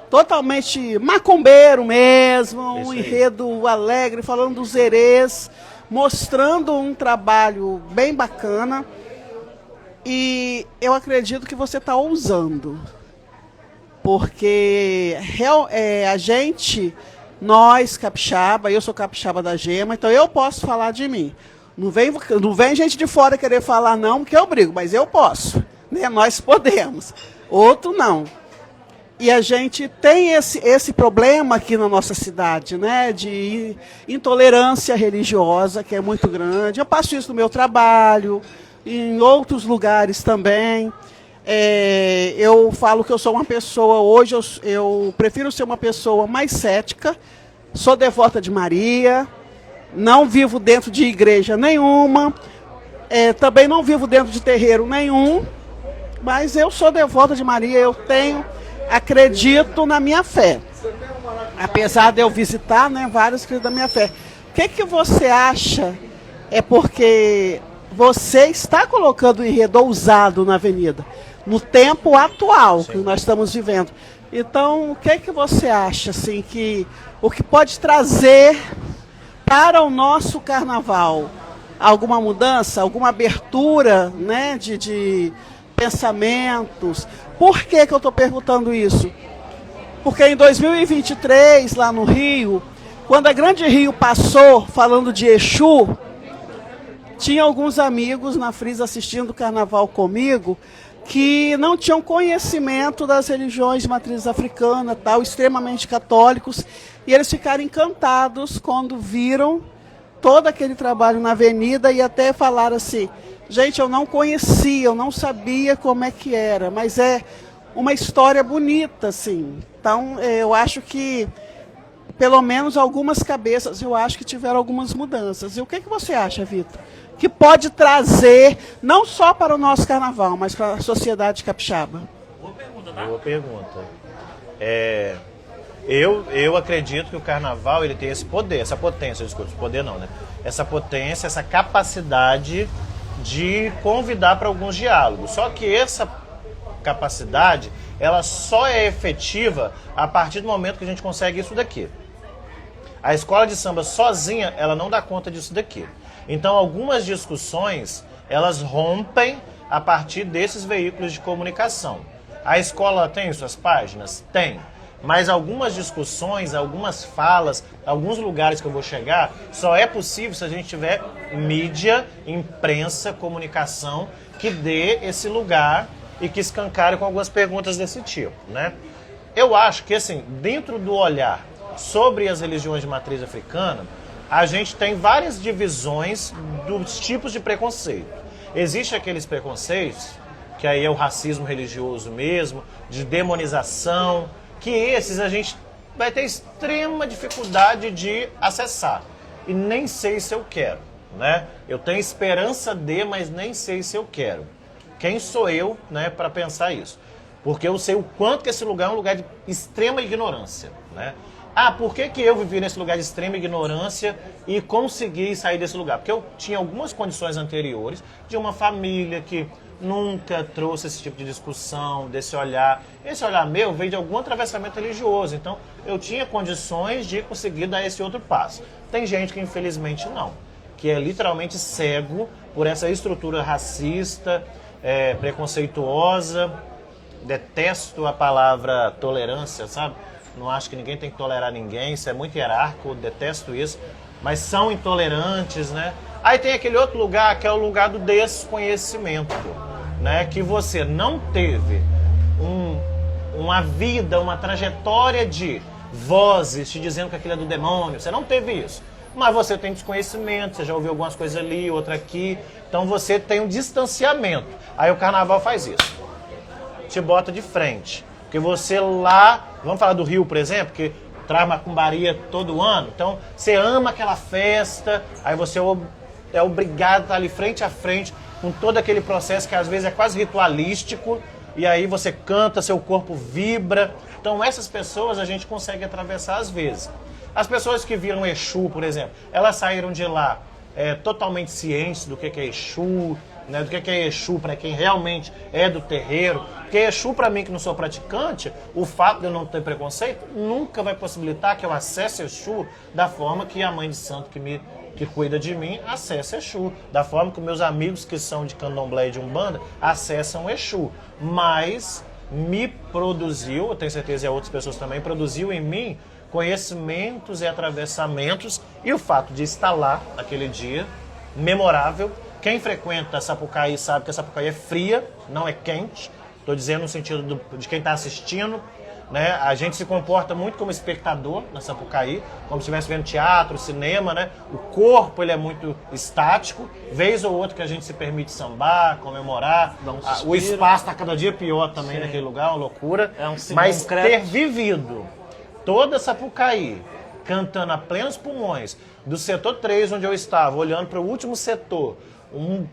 Totalmente macumbeiro mesmo, um enredo alegre, falando dos herês, mostrando um trabalho bem bacana. E eu acredito que você está ousando. Porque a gente, nós capixaba, eu sou capixaba da Gema, então eu posso falar de mim. Não vem gente de fora querer falar não, porque eu brigo, mas eu posso. Né? Nós podemos. Outro não. E a gente tem esse problema aqui na nossa cidade, né? De intolerância religiosa, que é muito grande. Eu passo isso no meu trabalho, em outros lugares também. Eu falo que eu sou uma pessoa, hoje eu prefiro ser uma pessoa mais cética, sou devota de Maria, não vivo dentro de igreja nenhuma, também não vivo dentro de terreiro nenhum, mas eu sou devota de Maria, acredito na minha fé. Apesar de eu visitar, né, vários acreditam na minha fé. O que você acha? É porque você está colocando o enredo ousado na avenida, no tempo atual que nós estamos vivendo. Então, o que você acha, assim, o que pode trazer para o nosso carnaval? Alguma mudança, alguma abertura, né, de pensamentos? Por que eu estou perguntando isso? Porque em 2023, lá no Rio, quando a Grande Rio passou falando de Exu, tinha alguns amigos na Frisa assistindo o carnaval comigo que não tinham conhecimento das religiões de matriz africana, tal, extremamente católicos, e eles ficaram encantados quando viram todo aquele trabalho na avenida e até falaram assim: gente, eu não conhecia, eu não sabia como é que era, mas é uma história bonita, assim. Então, eu acho que, pelo menos algumas cabeças, eu acho que tiveram algumas mudanças. E o que você acha, Vitor? Que pode trazer, não só para o nosso carnaval, mas para a sociedade capixaba?
Boa pergunta, tá?
Boa pergunta. Eu acredito que o carnaval ele tem esse poder, essa potência, desculpa, poder não, né? Essa potência, essa capacidade de convidar para alguns diálogos. Só que essa capacidade, ela só é efetiva a partir do momento que a gente consegue isso daqui. A escola de samba sozinha, ela não dá conta disso daqui. Então, algumas discussões, elas rompem a partir desses veículos de comunicação. A escola tem suas páginas? Tem. Mas algumas discussões, algumas falas, alguns lugares que eu vou chegar, só é possível se a gente tiver mídia, imprensa, comunicação que dê esse lugar e que escancare com algumas perguntas desse tipo, né? Eu acho que, assim, dentro do olhar sobre as religiões de matriz africana, a gente tem várias divisões dos tipos de preconceito. Existem aqueles preconceitos, que aí é o racismo religioso mesmo, de demonização, que esses a gente vai ter extrema dificuldade de acessar. E nem sei se eu quero, né? Eu tenho esperança de, mas nem sei se eu quero. Quem sou eu, né, para pensar isso? Porque eu sei o quanto que esse lugar é um lugar de extrema ignorância, né? Ah, por que eu vivi nesse lugar de extrema ignorância e consegui sair desse lugar? Porque eu tinha algumas condições anteriores de uma família que nunca trouxe esse tipo de discussão, desse olhar. Esse olhar meu veio de algum atravessamento religioso, então eu tinha condições de conseguir dar esse outro passo. Tem gente que infelizmente não, que é literalmente cego por essa estrutura racista, preconceituosa. Detesto a palavra tolerância, sabe? Não acho que ninguém tem que tolerar ninguém, isso é muito hierárquico, detesto isso. Mas são intolerantes, né? Aí tem aquele outro lugar que é o lugar do desconhecimento, né? Que você não teve uma vida, uma trajetória de vozes te dizendo que aquilo é do demônio. Você não teve isso. Mas você tem desconhecimento, você já ouviu algumas coisas ali, outra aqui. Então você tem um distanciamento. Aí o carnaval faz isso. Te bota de frente. Porque você lá, vamos falar do Rio, por exemplo, que traz macumbaria todo ano. Então, você ama aquela festa, aí você é obrigado a estar ali frente a frente com todo aquele processo que às vezes é quase ritualístico, e aí você canta, seu corpo vibra. Então, essas pessoas a gente consegue atravessar às vezes. As pessoas que viram Exu, por exemplo, elas saíram de lá totalmente cientes do que é Exu, né, do que é Exu para quem realmente é do terreiro. Porque Exu, para mim que não sou praticante, o fato de eu não ter preconceito nunca vai possibilitar que eu acesse Exu da forma que a mãe de santo que cuida de mim acessa Exu, da forma que meus amigos que são de candomblé e de umbanda acessam Exu. Mas me produziu, eu tenho certeza que outras pessoas também, produziu em mim conhecimentos e atravessamentos, e o fato de estar lá naquele dia, memorável. Quem frequenta Sapucaí sabe que a Sapucaí é fria, não é quente. Estou dizendo no sentido de quem está assistindo, né? A gente se comporta muito como espectador na Sapucaí, como se estivesse vendo teatro, cinema, né? O corpo ele é muito estático, vez ou outra que a gente se permite sambar, comemorar. O espaço está cada dia pior também naquele lugar, uma loucura. Mas ter vivido toda Sapucaí cantando a plenos pulmões, do setor 3, onde eu estava, olhando para o último setor, um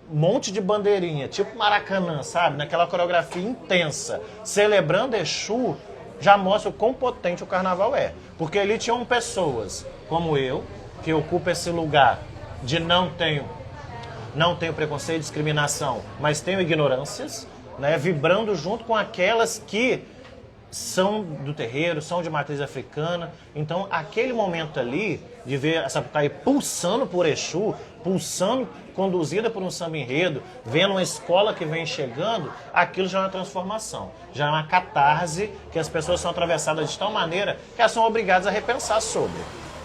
monte de bandeirinha, tipo Maracanã, sabe? Naquela coreografia intensa, celebrando Exu, já mostra o quão potente o carnaval é. Porque ali tinham pessoas como eu, que ocupa esse lugar de não tenho preconceito, discriminação, mas tenho ignorâncias, né? Vibrando junto com aquelas que são do terreiro, são de matriz africana. Então, aquele momento ali, de ver a Sapucaí pulsando por Exu, pulsando, conduzida por um samba enredo, vendo uma escola que vem chegando, aquilo já é uma transformação. Já é uma catarse que as pessoas são atravessadas de tal maneira que elas são obrigadas a repensar sobre.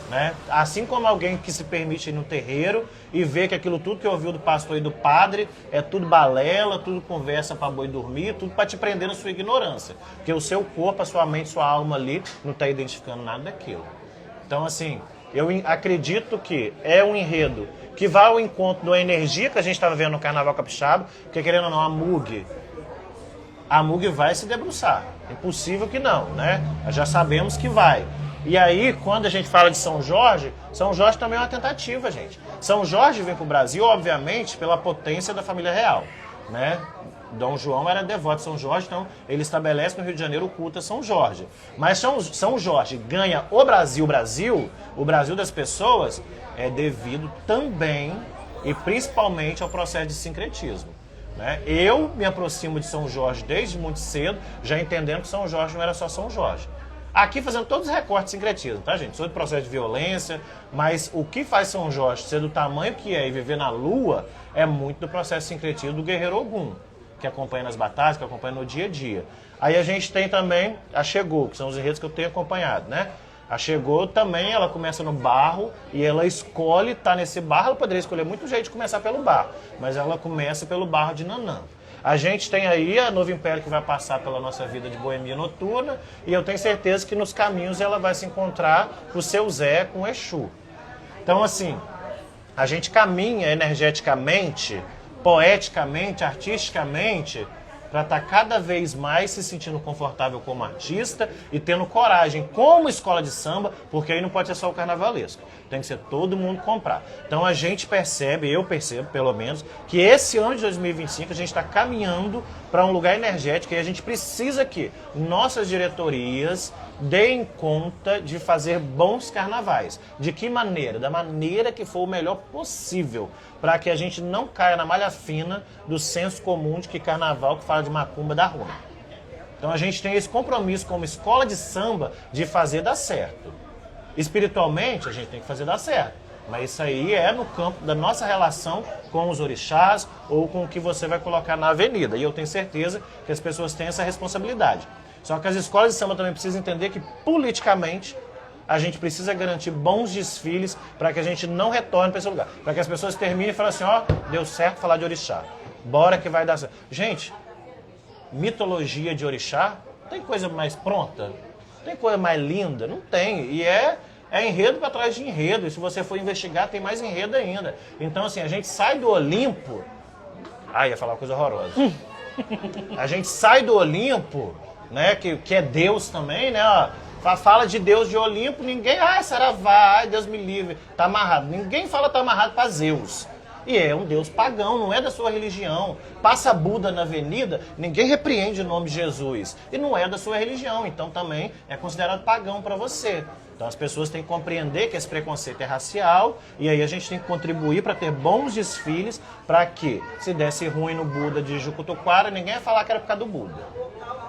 Né? Assim como alguém que se permite ir no terreiro e vê que aquilo tudo que ouviu do pastor e do padre é tudo balela, tudo conversa para boi dormir, tudo para te prender na sua ignorância. Porque o seu corpo, a sua mente, sua alma ali não está identificando nada daquilo. Então, assim, eu acredito que é um enredo que vai ao encontro da energia que a gente estava vendo no Carnaval Capixaba, porque querendo ou não, a MUG vai se debruçar. Impossível que não, né? Nós já sabemos que vai. E aí, quando a gente fala de São Jorge também é uma tentativa, gente. São Jorge vem para o Brasil, obviamente, pela potência da família real, né? Dom João era devoto de São Jorge, então ele estabelece no Rio de Janeiro o culto a São Jorge. Mas São Jorge ganha o Brasil das pessoas, é devido também e principalmente ao processo de sincretismo. Né? Eu me aproximo de São Jorge desde muito cedo, já entendendo que São Jorge não era só São Jorge. Aqui fazendo todos os recortes de sincretismo, tá, gente? Sobre o processo de violência, mas o que faz São Jorge ser do tamanho que é e viver na lua é muito do processo de sincretismo do guerreiro Ogum, que acompanha nas batalhas, que acompanha no dia a dia. Aí a gente tem também a Xegô, que são os enredos que eu tenho acompanhado, né? A Chegou também, ela começa no barro e ela escolhe estar nesse barro. Ela poderia escolher muito jeito de começar pelo barro, mas ela começa pelo barro de Nanã. A gente tem aí a Novo Império que vai passar pela nossa vida de boemia noturna e eu tenho certeza que nos caminhos ela vai se encontrar com o seu Zé, com o Exu. Então, assim, a gente caminha energeticamente, poeticamente, artisticamente, para estar cada vez mais se sentindo confortável como artista e tendo coragem como escola de samba, porque aí não pode ser só o carnavalesco, tem que ser todo mundo comprar. Então a gente percebe, eu percebo pelo menos, que esse ano de 2025 a gente está caminhando para um lugar energético e a gente precisa que nossas diretorias deem conta de fazer bons carnavais. De que maneira? Da maneira que for o melhor possível, para que a gente não caia na malha fina do senso comum de que carnaval que fala de macumba dá ruim. Então a gente tem esse compromisso como escola de samba de fazer dar certo. Espiritualmente a gente tem que fazer dar certo, mas isso aí é no campo da nossa relação com os orixás ou com o que você vai colocar na avenida. E eu tenho certeza que as pessoas têm essa responsabilidade. Só que as escolas de samba também precisam entender que, politicamente, a gente precisa garantir bons desfiles para que a gente não retorne para esse lugar. Para que as pessoas terminem e falem assim, ó, deu certo falar de orixá. Bora que vai dar certo. Gente, mitologia de orixá, tem coisa mais pronta? Tem coisa mais linda? Não tem. E é enredo para trás de enredo. E se você for investigar, tem mais enredo ainda. Então, assim, a gente sai do Olimpo... ia falar uma coisa horrorosa. A gente sai do Olimpo... né, que é Deus também, né, ó, fala de Deus de Olimpo, ninguém, saravá, Deus me livre, tá amarrado. Ninguém fala tá amarrado para Zeus. E é um Deus pagão, não é da sua religião. Passa Buda na avenida, ninguém repreende o nome de Jesus. E não é da sua religião, então também é considerado pagão para você. Então as pessoas têm que compreender que esse preconceito é racial e aí a gente tem que contribuir para ter bons desfiles para que, se desse ruim no Buda de Jucutuquara, ninguém ia falar que era por causa do Buda.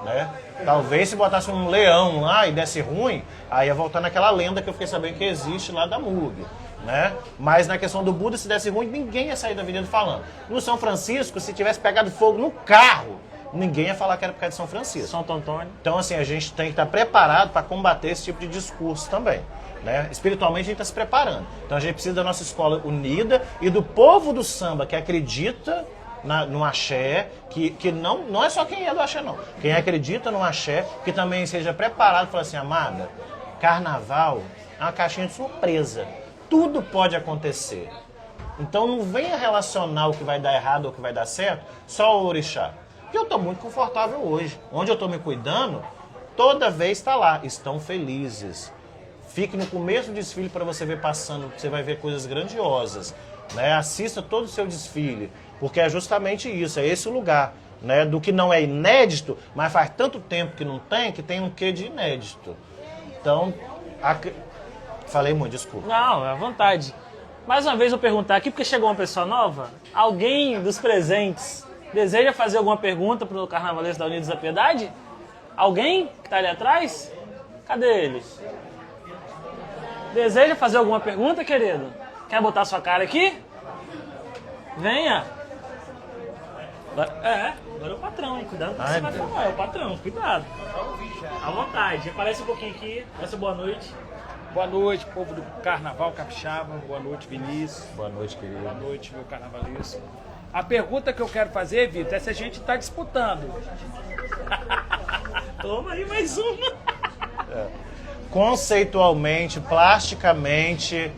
Né? Talvez se botasse um leão lá e desse ruim, aí ia voltar naquela lenda que eu fiquei sabendo que existe lá da MUG. Né? Mas na questão do Buda, se desse ruim, ninguém ia sair da avenida falando. No São Francisco, se tivesse pegado fogo no carro, ninguém ia falar que era por causa de São Francisco.
São Antônio.
Então, assim, a gente tem que estar preparado para combater esse tipo de discurso também. Né? Espiritualmente, a gente está se preparando. Então, a gente precisa da nossa escola unida e do povo do samba que acredita no axé, que não é só quem é do axé, não. Quem acredita no axé, que também seja preparado para falar assim, amada, carnaval é uma caixinha de surpresa. Tudo pode acontecer. Então não venha relacionar o que vai dar errado ou o que vai dar certo só ao orixá. Porque eu estou muito confortável hoje. Onde eu estou me cuidando, toda vez está lá. Estão felizes. Fique no começo do desfile para você ver passando, você vai ver coisas grandiosas. Né? Assista todo o seu desfile, porque é justamente isso, é esse o lugar. Né? Do que não é inédito, mas faz tanto tempo que não tem, que tem um quê de inédito. Então, falei muito, desculpa.
Não, é à vontade. Mais uma vez eu vou perguntar aqui, porque chegou uma pessoa nova. Alguém dos presentes deseja fazer alguma pergunta para o carnavalesco da Unidos da Piedade? Alguém que está ali atrás? Cadê ele? Deseja fazer alguma pergunta, querido? Quer botar sua cara aqui? Venha. Agora é o patrão, hein? Cuidado com o que você vai falar. É o patrão, cuidado. À vontade. Aparece um pouquinho aqui. Essa boa noite.
Boa noite, povo do Carnaval Capixaba. Boa noite, Vinícius.
Boa noite, querido.
Boa noite, meu carnavalesco. A pergunta que eu quero fazer, Vitor, é se a gente está disputando.
Toma aí mais uma.
Conceitualmente, plasticamente,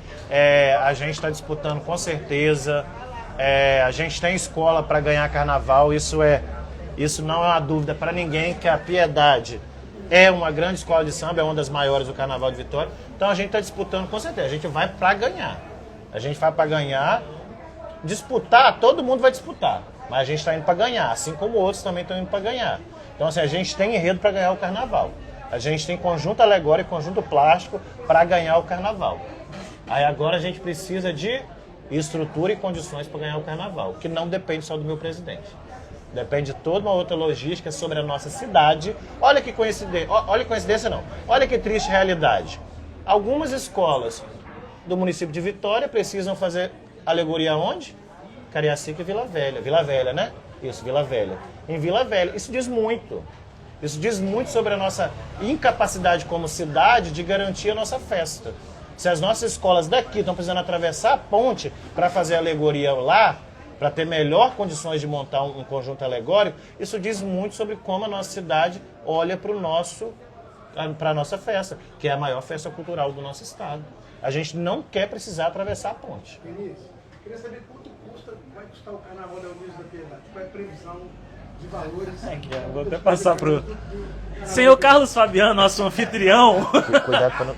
a gente está disputando com certeza. A gente tem escola para ganhar carnaval, isso não é uma dúvida para ninguém, que a Piedade é uma grande escola de samba, é uma das maiores do Carnaval de Vitória. Então a gente está disputando com certeza, a gente vai para ganhar. A gente vai para ganhar, disputar, todo mundo vai disputar, mas a gente está indo para ganhar, assim como outros também estão indo para ganhar. Então assim, a gente tem enredo para ganhar o Carnaval. A gente tem conjunto alegórico e conjunto plástico para ganhar o Carnaval. Aí agora a gente precisa de estrutura e condições para ganhar o Carnaval, que não depende só do meu presidente. Depende de toda uma outra logística sobre a nossa cidade. Olha que coincidência, olha coincidência não. Olha que triste realidade. Algumas escolas do município de Vitória precisam fazer alegoria onde? Cariacica e Vila Velha. Vila Velha, né? Isso, Vila Velha. Em Vila Velha. Isso diz muito. Isso diz muito sobre a nossa incapacidade como cidade de garantir a nossa festa. Se as nossas escolas daqui estão precisando atravessar a ponte para fazer alegoria lá, para ter melhor condições de montar um conjunto alegórico, isso diz muito sobre como a nossa cidade olha para a nossa festa, que é a maior festa cultural do nosso estado. A gente não quer precisar atravessar a ponte.
Vinícius, queria saber quanto vai custar o Carnaval da Unidos da Piedade? Qual é a previsão de valores?
Vou até passar pro senhor Carlos Fabiano, nosso anfitrião,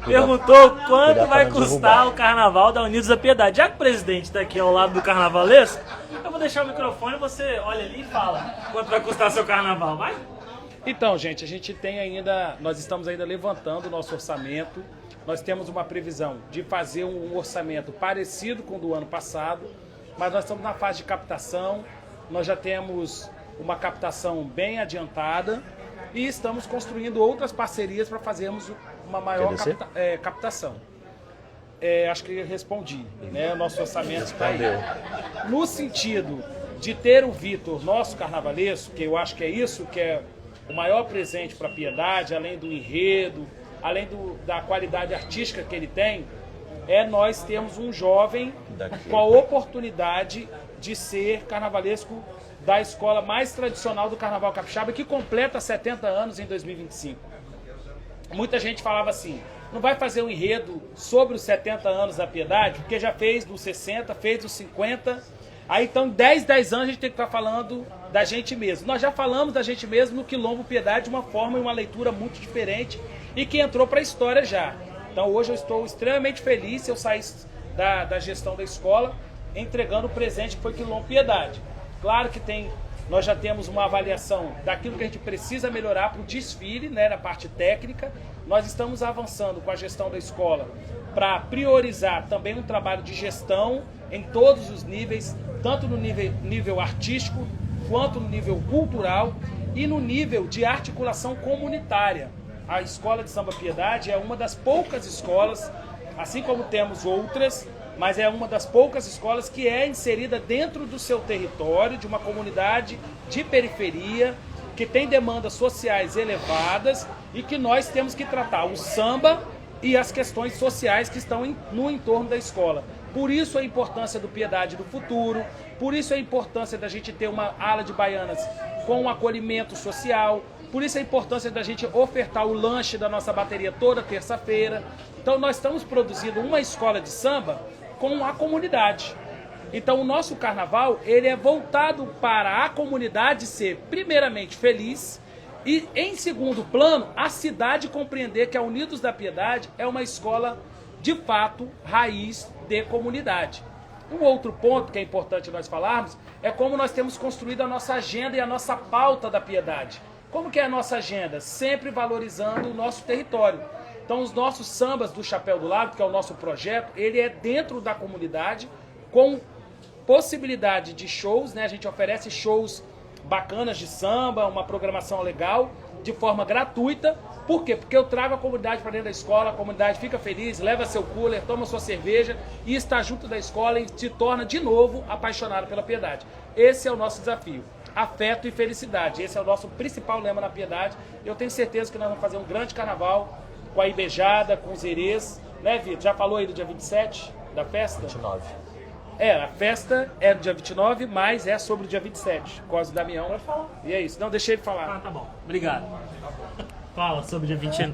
perguntou quanto vai custar o Carnaval da Unidos da Piedade. Já que o presidente está aqui ao lado do carnavalesco, eu vou deixar o microfone, você olha ali e fala quanto vai custar seu carnaval, vai?
Então, gente, nós estamos ainda levantando o nosso orçamento. Nós temos uma previsão de fazer um orçamento parecido com o do ano passado, mas nós estamos na fase de captação, nós já temos uma captação bem adiantada e estamos construindo outras parcerias para fazermos uma maior captação. Acho que respondi, né? O nosso orçamento está aí. No sentido de ter o Vitor, nosso carnavalesco, que eu acho que é isso que é o maior presente para a Piedade, além do enredo, além da qualidade artística que ele tem, nós temos um jovem com a oportunidade de ser carnavalesco da escola mais tradicional do Carnaval Capixaba, que completa 70 anos em 2025. Muita gente falava assim, não vai fazer um enredo sobre os 70 anos da Piedade, porque já fez dos 60, fez dos 50, aí então 10 anos a gente tem que estar falando da gente mesmo. Nós já falamos da gente mesmo no Quilombo Piedade de uma forma e uma leitura muito diferente e que entrou para a história já. Então hoje eu estou extremamente feliz se eu sair da gestão da escola entregando o presente que foi Quilombo Piedade. Claro que nós já temos uma avaliação daquilo que a gente precisa melhorar para o desfile, né, na parte técnica. Nós estamos avançando com a gestão da escola para priorizar também um trabalho de gestão em todos os níveis, tanto no nível artístico, quanto no nível cultural e no nível de articulação comunitária. A Escola de Samba Piedade é uma das poucas escolas, assim como temos outras, mas é uma das poucas escolas que é inserida dentro do seu território, de uma comunidade de periferia, que tem demandas sociais elevadas e que nós temos que tratar o samba e as questões sociais que estão no entorno da escola. Por isso a importância do Piedade do Futuro, por isso a importância da gente ter uma ala de baianas com um acolhimento social, por isso a importância da gente ofertar o lanche da nossa bateria toda terça-feira. Então nós estamos produzindo uma escola de samba com a comunidade. Então o nosso carnaval, ele é voltado para a comunidade ser primeiramente feliz e, em segundo plano, a cidade compreender que a Unidos da Piedade é uma escola de fato raiz de comunidade. Um outro ponto que é importante nós falarmos é como nós temos construído a nossa agenda e a nossa pauta da Piedade. Como que é a nossa agenda? Sempre valorizando o nosso território. Então os nossos sambas do Chapéu do Lago, que é o nosso projeto, ele é dentro da comunidade, com possibilidade de shows, né? A gente oferece shows bacanas de samba, uma programação legal, de forma gratuita. Por quê? Porque eu trago a comunidade para dentro da escola, a comunidade fica feliz, leva seu cooler, toma sua cerveja e está junto da escola e se torna de novo apaixonado pela Piedade. Esse é o nosso desafio. Afeto e felicidade. Esse é o nosso principal lema na Piedade. Eu tenho certeza que nós vamos fazer um grande carnaval com a Ibejada, com os Herês, né, Vitor? Já falou aí do dia 27 da festa?
29.
A festa é do dia 29, mas é sobre o dia 27. Cosme Damião. Pode falar. E é isso. Não, deixei ele falar.
Tá bom. Obrigado. Fala sobre o dia 29.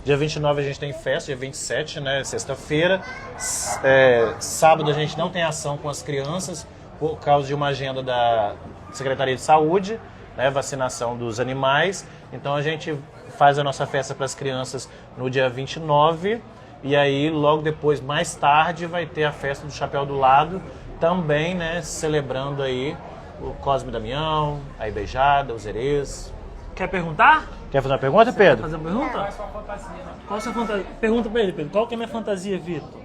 Dia 29 a gente tem festa, dia 27, né, sexta-feira. Sábado a gente não tem ação com as crianças por causa de uma agenda da Secretaria de Saúde, né, vacinação dos animais. Então a gente faz a nossa festa para as crianças no dia 29 e aí logo depois, mais tarde, vai ter a festa do Chapéu do Lado, também, né, celebrando aí o Cosme Damião, a Ibejada, os Herês.
Quer perguntar?
Quer fazer uma pergunta, Pedro?
Fazer uma pergunta? Qual a sua fantasia? Pergunta pra ele, Pedro. Qual que é a minha fantasia, Vitor?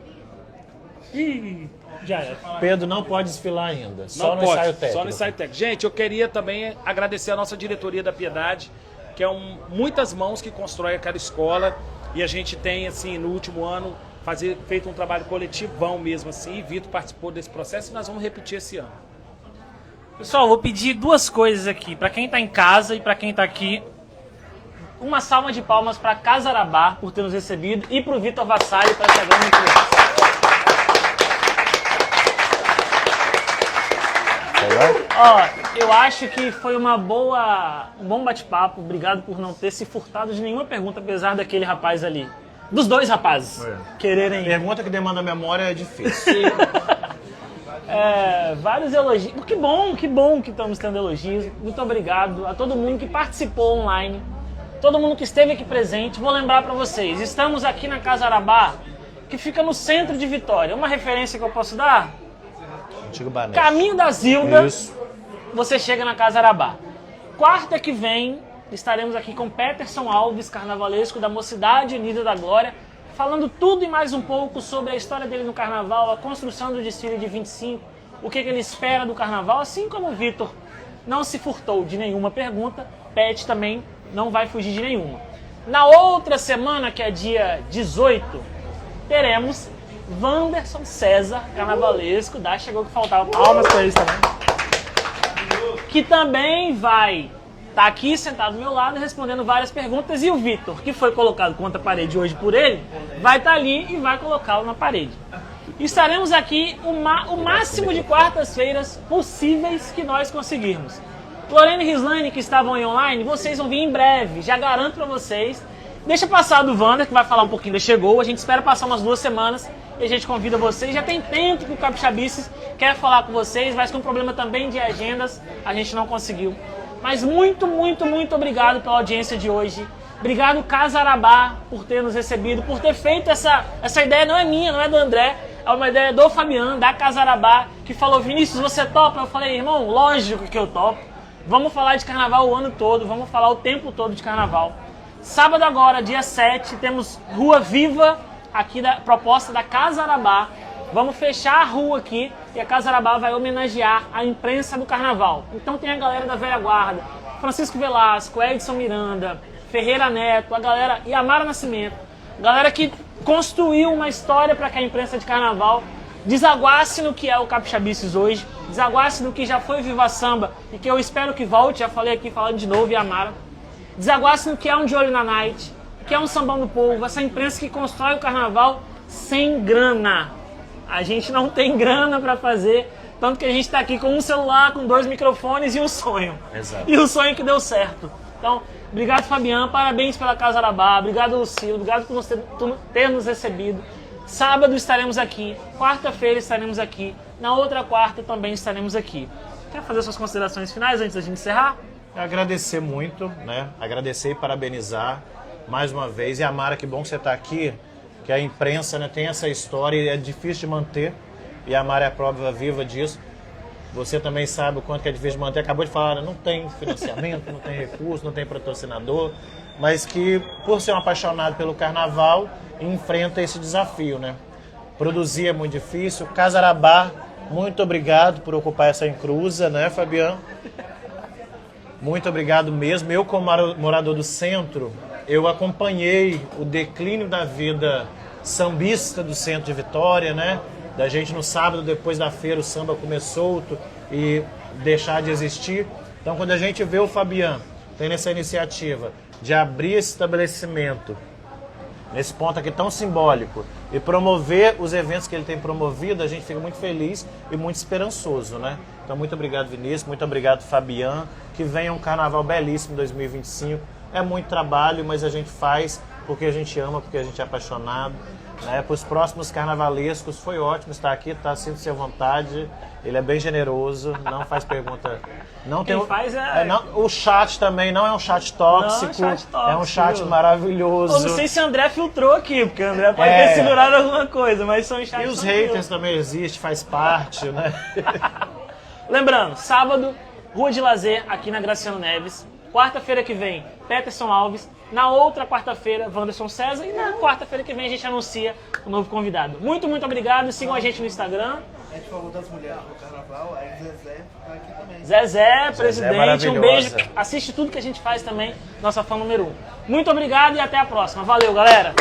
Ih, já é.
Pedro não pode desfilar ainda, só no
pode,
ensaio técnico.
Só no ensaio técnico. Gente, eu queria também agradecer a nossa diretoria da Piedade, que é muitas mãos que constrói aquela escola, e a gente tem, assim, no último ano, feito um trabalho coletivão mesmo, assim, e Vitor participou desse processo e nós vamos repetir esse ano.
Pessoal, vou pedir duas coisas aqui, pra quem tá em casa e pra quem tá aqui. uma salva de palmas para Casarabá por ter nos recebido e para o Vitor Vassalli para essa grande entrevista. Ó, eu acho que foi um bom bate-papo. Obrigado por não ter se furtado de nenhuma pergunta, apesar daquele rapaz ali. Dos dois rapazes quererem...
Pergunta que demanda memória é difícil.
Vários elogios. Que bom que estamos tendo elogios. Muito obrigado a todo mundo que participou online, todo mundo que esteve aqui presente. Vou lembrar para vocês, estamos aqui na Casarabá, que fica no centro de Vitória. Uma referência que eu posso dar?
Antigo Banete.
Caminho da Zilda,
Isso.
você chega na Casarabá. Quarta que vem, estaremos aqui com Peterson Alves, carnavalesco da Mocidade Unida da Glória, falando tudo e mais um pouco sobre a história dele no carnaval, a construção do desfile de 25, o que ele espera do carnaval, assim como o Vitor não se furtou de nenhuma pergunta, Pet também não vai fugir de nenhuma. Na outra semana, que é dia 18, teremos Wanderson César, carnavalesco, chegou que faltava palmas para eles também, que também vai estar aqui sentado do meu lado respondendo várias perguntas, e o Vitor, que foi colocado contra a parede hoje por ele, vai estar ali e vai colocá-lo na parede. Estaremos aqui o máximo de quartas-feiras possíveis que nós conseguirmos. Lorena e Rislane, que estavam aí online, vocês vão vir em breve, já garanto para vocês. Deixa passar do Wander, que vai falar um pouquinho da Chegou. A gente espera passar umas 2 semanas e a gente convida vocês. Já tem tempo que o Capixabices quer falar com vocês, mas com problema também de agendas, a gente não conseguiu. Mas muito obrigado pela audiência de hoje. Obrigado, Casarabá, por ter nos recebido, por ter feito essa ideia. Não é minha, não é do André, é uma ideia do Fabiano, da Casarabá, que falou: Vinícius, você topa? Eu falei: irmão, lógico que eu topo. Vamos falar de carnaval o ano todo, vamos falar o tempo todo de carnaval. Sábado agora, dia 7, temos Rua Viva, aqui da proposta da Casarabá. Vamos fechar a rua aqui e a Casarabá vai homenagear a imprensa do carnaval. Então tem a galera da velha guarda, Francisco Velasco, Edson Miranda, Ferreira Neto, a galera, e Amara Nascimento, galera que construiu uma história para que a imprensa de carnaval desaguasse no que é o Capixabices hoje, desaguasse no que já foi Viva Samba e que eu espero que volte, já falei aqui falando de novo, e Amara, desaguasse no que é um De Olho na Night, que é um Sambão do Povo, essa imprensa que constrói o carnaval sem grana. A gente não tem grana para fazer, tanto que a gente está aqui com um celular, com 2 microfones e um sonho.
Exato.
E o sonho que deu certo. Então, obrigado, Fabiano, parabéns pela Casarabá, obrigado, Lucilo, obrigado por ter nos recebido. Sábado estaremos aqui, quarta-feira estaremos aqui, na outra quarta também estaremos aqui. Quer fazer suas considerações finais antes da gente encerrar?
Agradecer muito, né? Agradecer e parabenizar mais uma vez. E Amara, que bom que você está aqui, que a imprensa, né, tem essa história e é difícil de manter. E a Amara é a prova viva disso. Você também sabe o quanto que é difícil de manter. Acabou de falar, não tem financiamento, não tem recurso, não tem patrocinador, mas que, por ser um apaixonado pelo carnaval, enfrenta esse desafio, né? Produzir é muito difícil. Casarabá, muito obrigado por ocupar essa encruza, né, Fabiano? Muito obrigado mesmo. Eu, como morador do centro, eu acompanhei o declínio da vida sambista do centro de Vitória, né? Da gente no sábado, depois da feira, o samba comer solto e deixar de existir. Então, quando a gente vê o Fabiano tendo essa iniciativa de abrir esse estabelecimento, nesse ponto aqui tão simbólico, e promover os eventos que ele tem promovido, a gente fica muito feliz e muito esperançoso, né? Então, muito obrigado, Vinícius, muito obrigado, Fabiano, que venha um carnaval belíssimo em 2025. É muito trabalho, mas a gente faz porque a gente ama, porque a gente é apaixonado. Né? Para os próximos carnavalescos, foi ótimo estar aqui, tá? Sinta-se à vontade. Ele é bem generoso, não faz pergunta. Não tem o chat também não é um chat tóxico, é um chat maravilhoso.
Eu não sei se o André filtrou aqui, porque o André pode ter segurado alguma coisa, mas são chats.
E os haters também existem, faz parte, né?
Lembrando, sábado, Rua de Lazer, aqui na Graciano Neves. Quarta-feira que vem, Peterson Alves. Na outra quarta-feira, Wanderson César. E na quarta-feira que vem a gente anuncia o novo convidado. Muito obrigado. Sigam a gente no Instagram.
A gente falou das mulheres no carnaval, aí Zezé tá aqui também.
Zezé, presidente, um beijo.
maravilhosa.
Assiste tudo que a gente faz também, nossa fã número 1. Muito obrigado e até a próxima. Valeu, galera!